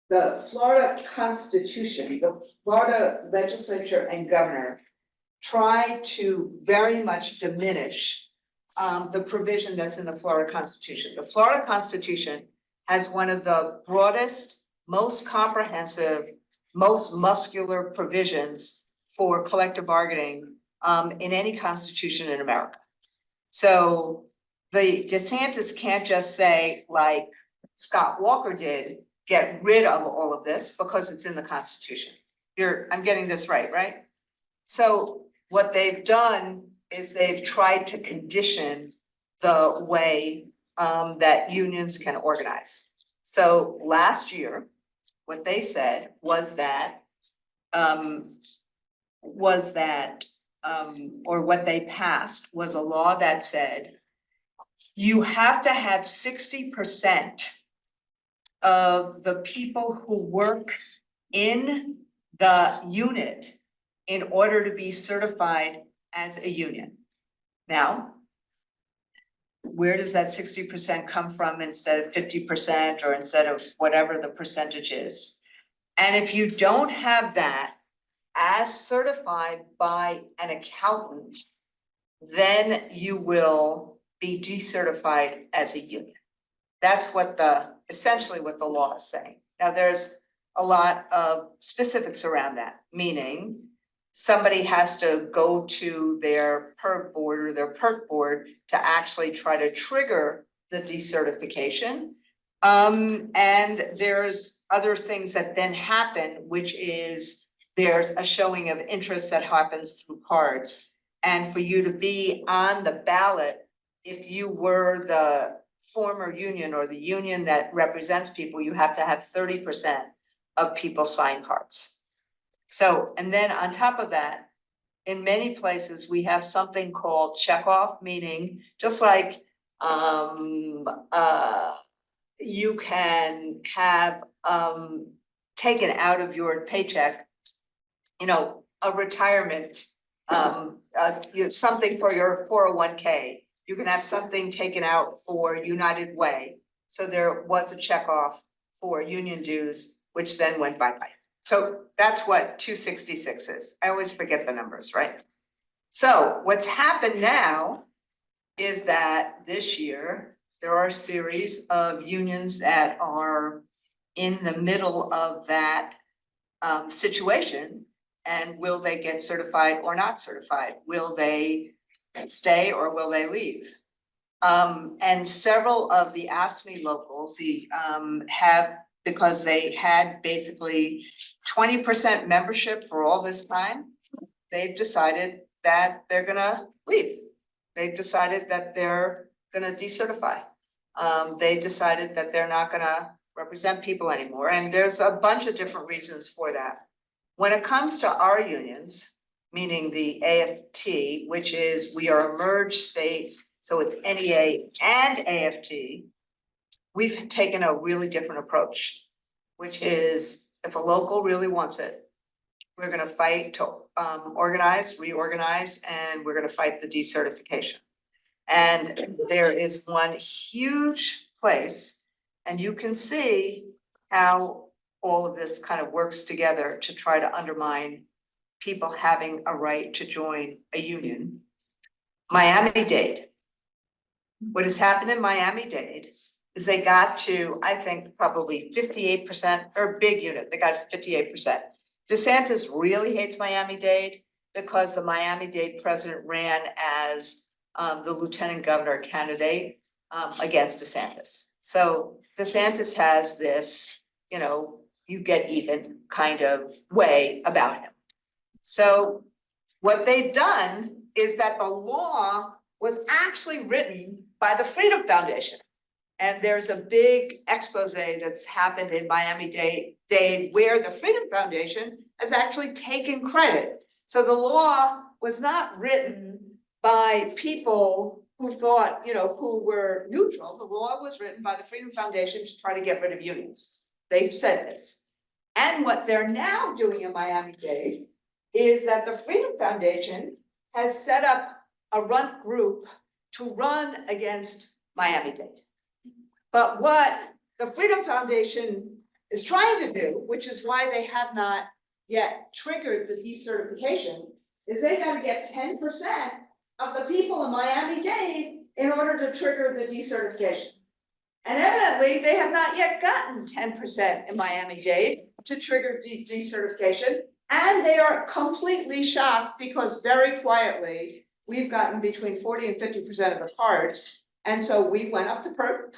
S2: the Florida Constitution, the Florida legislature and governor tried to very much diminish the provision that's in the Florida Constitution. The Florida Constitution has one of the broadest, most comprehensive, most muscular provisions for collective bargaining in any constitution in America. So the DeSantis can't just say, like Scott Walker did, get rid of all of this because it's in the Constitution. I'm getting this right? So what they've done is they've tried to condition the way that unions can organize. So last year, what they said was that, or what they passed was a law that said, you have to have 60% of the people who work in the unit in order to be certified as a union. Now, where does that 60% come from instead of 50% or instead of whatever the percentage is? And if you don't have that as certified by an accountant, then you will be decertified as a union. That's what essentially what the law is saying. Now, there's a lot of specifics around that, meaning somebody has to go to their PERG board or their PERC board to actually try to trigger the decertification. And there's other things that then happen, which is there's a showing of interest that happens through cards. And for you to be on the ballot, if you were the former union or the union that represents people, you have to have 30% of people sign cards. So, and then on top of that, in many places, we have something called checkoff, meaning just like you can have taken out of your paycheck, you know, a retirement, something for your 401k. You can have something taken out for United Way. So there was a checkoff for union dues, which then went bye-bye. So that's what 266 is. I always forget the numbers, right? So what's happened now is that this year, there are a series of unions that are in the middle of that situation. And will they get certified or not certified? Will they stay or will they leave? And several of the ASME locals, have, because they had basically 20% membership for all this time, they've decided that they're gonna leave. They've decided that they're gonna decertify. They've decided that they're not gonna represent people anymore. And there's a bunch of different reasons for that. When it comes to our unions, meaning the AFT, which is, we are a merged state, so it's NEA and AFT, we've taken a really different approach, which is if a local really wants it, we're gonna fight to organize, reorganize, and we're gonna fight the decertification. And there is one huge place, and you can see how all of this kind of works together to try to undermine people having a right to join a union. Miami-Dade. What has happened in Miami-Dade is they got to, I think, probably 58%, or a big unit, they got 58%. DeSantis really hates Miami-Dade because the Miami-Dade president ran as the lieutenant governor candidate against DeSantis. So DeSantis has this, you know, you get even kind of way about him. So what they've done is that the law was actually written by the Freedom Foundation. And there's a big expose that's happened in Miami-Dade where the Freedom Foundation has actually taken credit. So the law was not written by people who thought, you know, who were neutral. The law was written by the Freedom Foundation to try to get rid of unions. They've said this. And what they're now doing in Miami-Dade is that the Freedom Foundation has set up a runt group to run against Miami-Dade. But what the Freedom Foundation is trying to do, which is why they have not yet triggered the decertification, is they got to get 10% of the people in Miami-Dade in order to trigger the decertification. And evidently, they have not yet gotten 10% in Miami-Dade to trigger decertification. And they are completely shocked because very quietly, we've gotten between 40 and 50% of the cards. And so we went up to PERT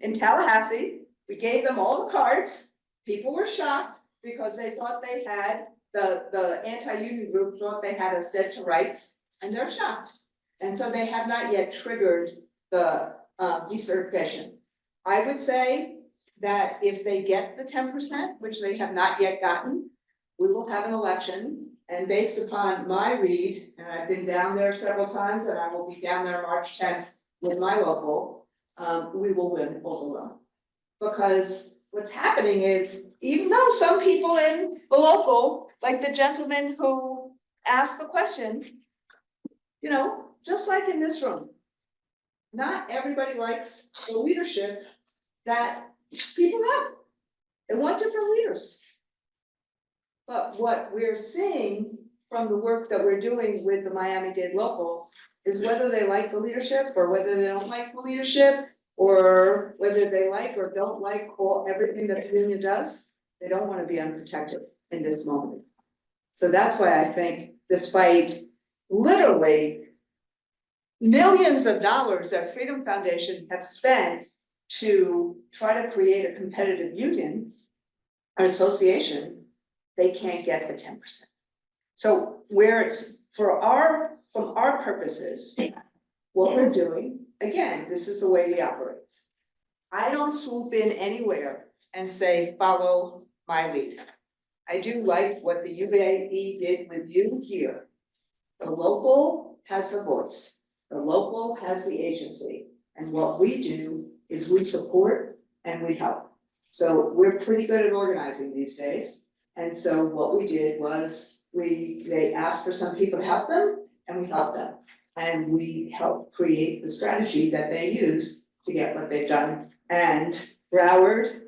S2: in Tallahassee. We gave them all the cards. People were shocked because they thought they had, the anti-union group thought they had us dead to rights, and they're shocked. And so they have not yet triggered the decertification. I would say that if they get the 10%, which they have not yet gotten, we will have an election. And based upon my read, and I've been down there several times, and I will be down there March 10th with my local, we will win overall. Because what's happening is, even though some people in the local, like the gentleman who asked the question, you know, just like in this room, not everybody likes the leadership that people have. They want different leaders. But what we're seeing from the work that we're doing with the Miami-Dade locals is whether they like the leadership or whether they don't like the leadership, or whether they like or don't like everything that the union does, they don't want to be unprotected in this moment. So that's why I think, despite literally millions of dollars that Freedom Foundation have spent to try to create a competitive union or association, they can't get the 10%. So where it's, from our purposes, what we're doing, again, this is the way we operate. I don't swoop in anywhere and say, follow my lead. I do like what the UAE did with you here. The local has a voice, the local has the agency, and what we do is we support and we help. So we're pretty good at organizing these days, and so what we did was they asked for some people to help them, and we helped them. And we helped create the strategy that they use to get what they've done. And Broward,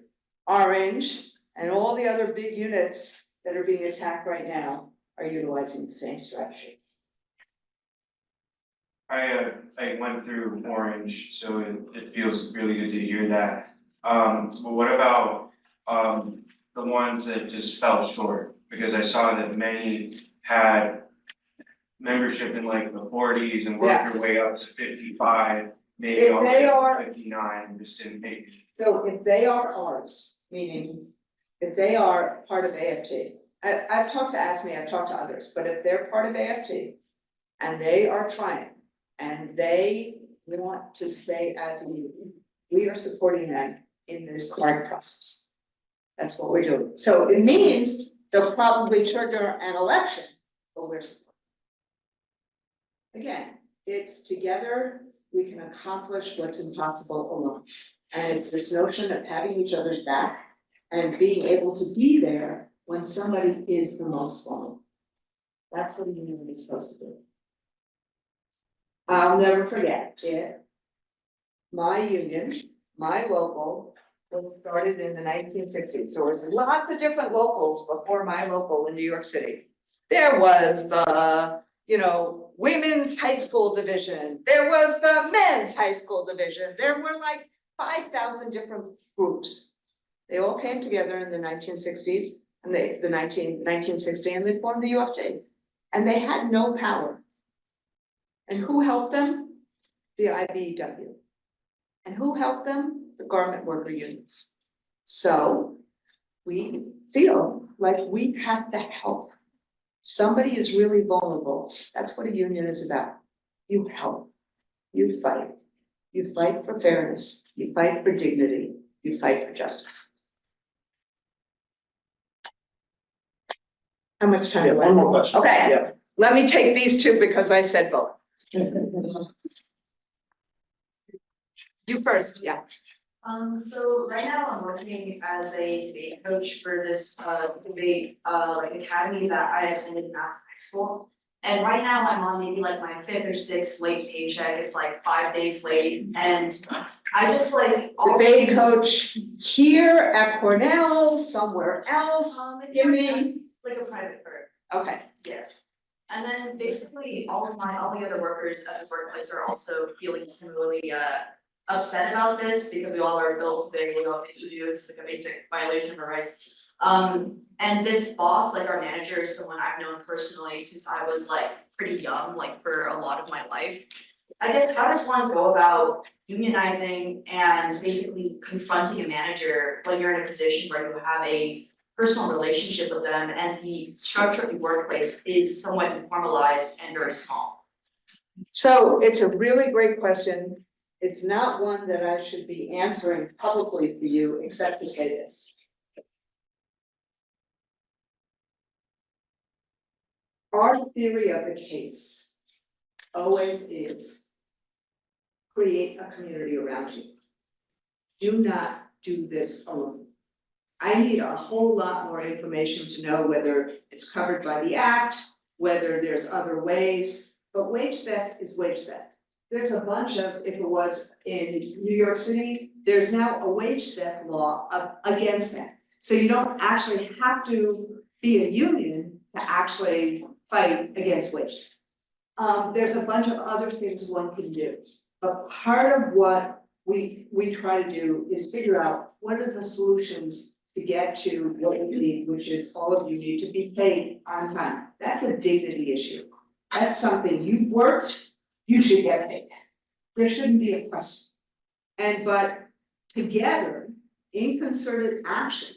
S2: Orange, and all the other big units that are being attacked right now are utilizing the same strategy.
S5: I went through Orange, so it feels really good to hear that. But what about the ones that just fell short? Because I saw that many had membership in like the 40s and worked their way up to 55, maybe
S2: If
S5: all the
S2: they
S5: way up
S2: are-
S5: to 59, just didn't make it.
S2: So if they are ours, meaning if they are part of AFT, I've talked to ASME, I've talked to others, but if they're part of AFT and they are trying and they want to stay as a union, we are supporting them in this card process. That's what we're doing. So it means they'll probably trigger an election, but we're supporting. Again, it's together, we can accomplish what's impossible alone. And it's this notion of having each other's back and being able to be there when somebody is the most vulnerable. That's what a union is supposed to do. I'll never forget it. My union, my local, was started in the 1960s. So there was lots of different locals before my local in New York City. There was the, women's high school division. There was the men's high school division. There were like 5,000 different groups. They all came together in the 1960s and 1960 and they formed the UFT. And they had no power. And who helped them? The IBEW. And who helped them? The garment worker unions. So we feel like we have to help. Somebody is really vulnerable. That's what a union is about. You help, you fight. You fight for fairness, you fight for dignity, you fight for justice. How much time?
S1: Yeah,
S2: do I
S1: one more
S2: have?
S1: question.
S2: Okay,
S1: Yeah.
S2: let me take these two because I said both. You first, yeah.
S6: So right now I'm working as a debate coach for this debate academy that I attended in high school. And right now I'm on maybe like my 5th or 6th late paycheck. It's like 5 days late, and I just like
S2: Debate coach here at Cornell, somewhere else.
S6: It's
S2: Give me,
S6: like a private firm.
S2: okay.
S6: Yes. And then basically all the other workers at this workplace are also feeling similarly upset about this because we all have our bills to pay, we all have things to do, it's like a basic violation of our rights. And this boss, like our manager, is someone I've known personally since I was like pretty young, like for a lot of my life. I guess how does one go about unionizing and basically confronting a manager when you're in a position where you have a personal relationship with them and the structure of the workplace is somewhat informalized and very small?
S2: So it's a really great question. It's not one that I should be answering publicly for you, except to say this. Our theory of the case always is create a community around you. Do not do this alone. I need a whole lot more information to know whether it's covered by the act, whether there's other ways, but wage theft is wage theft. There's a bunch of, if it was in New York City, there's now a wage theft law against that. So you don't actually have to be a union to actually fight against wage theft. There's a bunch of other things one can do, but part of what we try to do is figure out what are the solutions to get to what you need, which is all of you need to be paid on time. That's a dignity issue. That's something you've worked, you should get paid. There shouldn't be a question. But together, in concerted action,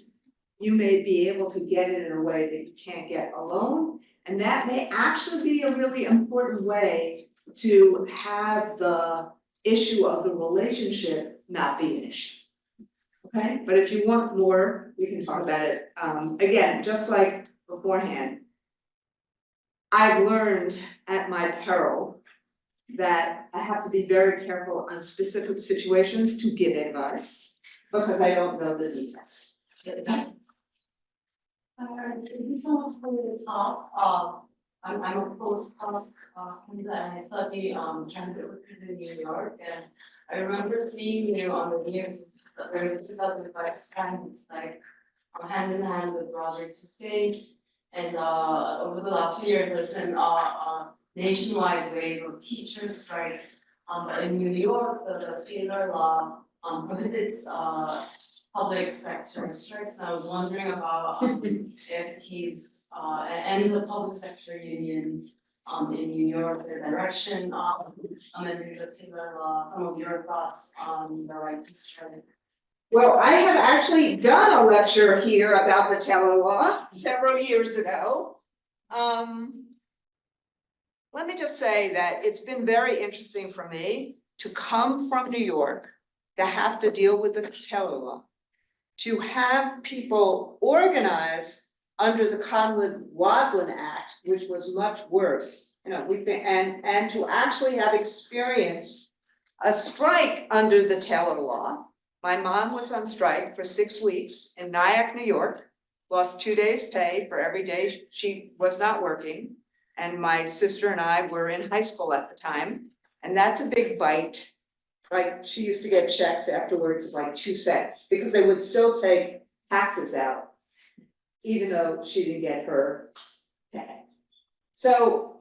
S2: you may be able to get it in a way that you can't get alone. And that may actually be a really important way to have the issue of the relationship not be an issue. Okay, but if you want more, we can talk about it. Again, just like beforehand, I've learned at my peril that I have to be very careful on specific situations to give advice because I don't know the details.
S6: Thank you so much for your talk. I'm a postdoc, and I study transit workers in New York, and I remember seeing you on the news during the 2005 transit strike, hand in hand with Project to Save. And over the last few years, there's been a nationwide wave of teacher strikes. In New York, the ILR law prohibits public sector strikes. I was wondering about AFTs and the public sector unions in New York, their direction amending the Taylor law, some of your thoughts on the right to strike.
S2: Well, I have actually done a lecture here about the Taylor law several years ago. Let me just say that it's been very interesting for me to come from New York, to have to deal with the Taylor law, to have people organize under the Conlon-Wadlin Act, which was much worse. You know, and to actually have experienced a strike under the Taylor law. My mom was on strike for 6 weeks in Nyack, New York, lost 2 days' pay for every day she was not working. And my sister and I were in high school at the time, and that's a big bite. Like, she used to get checks afterwards, like 2 cents, because they would still take taxes out, even though she didn't get her pay. So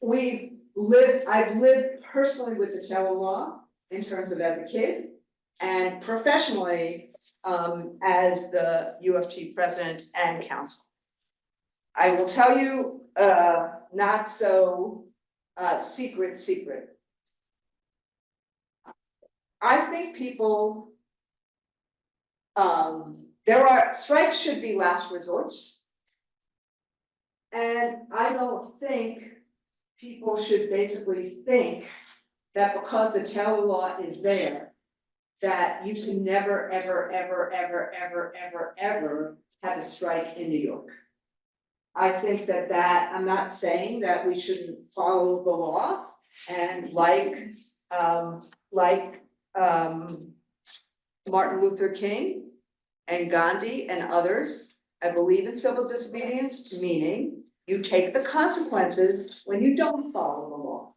S2: I've lived personally with the Taylor law in terms of as a kid, and professionally as the UFT president and counsel. I will tell you, not so secret. I think people, strikes should be last resorts. And I don't think people should basically think that because the Taylor law is there, that you can never, ever have a strike in New York. I think that I'm not saying that we shouldn't follow the law, and like Martin Luther King and Gandhi and others, I believe in civil disobedience, meaning you take the consequences when you don't follow the law,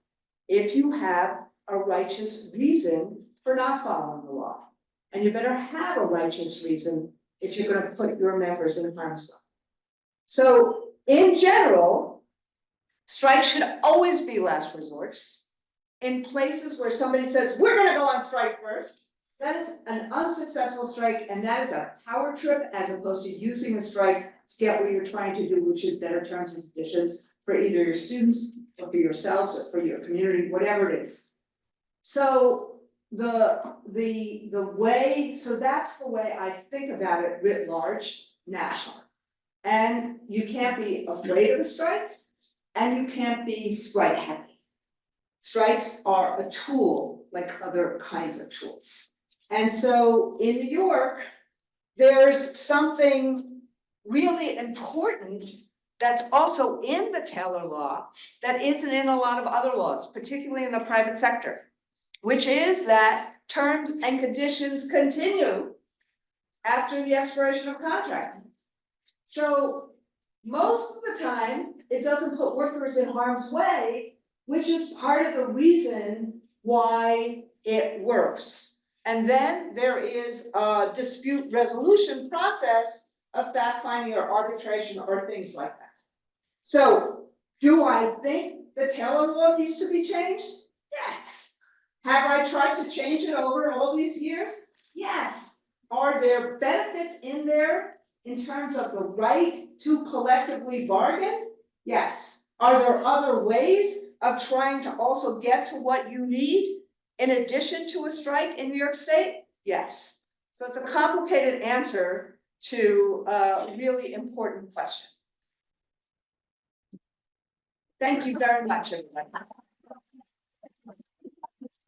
S2: if you have a righteous reason for not following the law. And you better have a righteous reason if you're going to put your members in harm's way. So in general, strikes should always be last resorts. In places where somebody says, we're going to go on strike first, that is an unsuccessful strike, and that is a power trip as opposed to using a strike to get what you're trying to do, which is better terms and conditions for either your students or for yourselves or for your community, whatever it is. So that's the way I think about it writ large, nationally. And you can't be afraid of a strike, and you can't be strike happy. Strikes are a tool like other kinds of tools. And so in New York, there's something really important that's also in the Taylor law that isn't in a lot of other laws, particularly in the private sector, which is that terms and conditions continue after the expiration of contract. So most of the time, it doesn't put workers in harm's way, which is part of the reason why it works. And then there is a dispute resolution process of fact finding or arbitration or things like that. So do I think the Taylor law needs to be changed? Yes. Have I tried to change it over all these years? Yes. Are there benefits in there in terms of the right to collectively bargain? Yes. Are there other ways of trying to also get to what you need in addition to a strike in New York State? Yes. So it's a complicated answer, to a really important question. Thank you very much, everybody.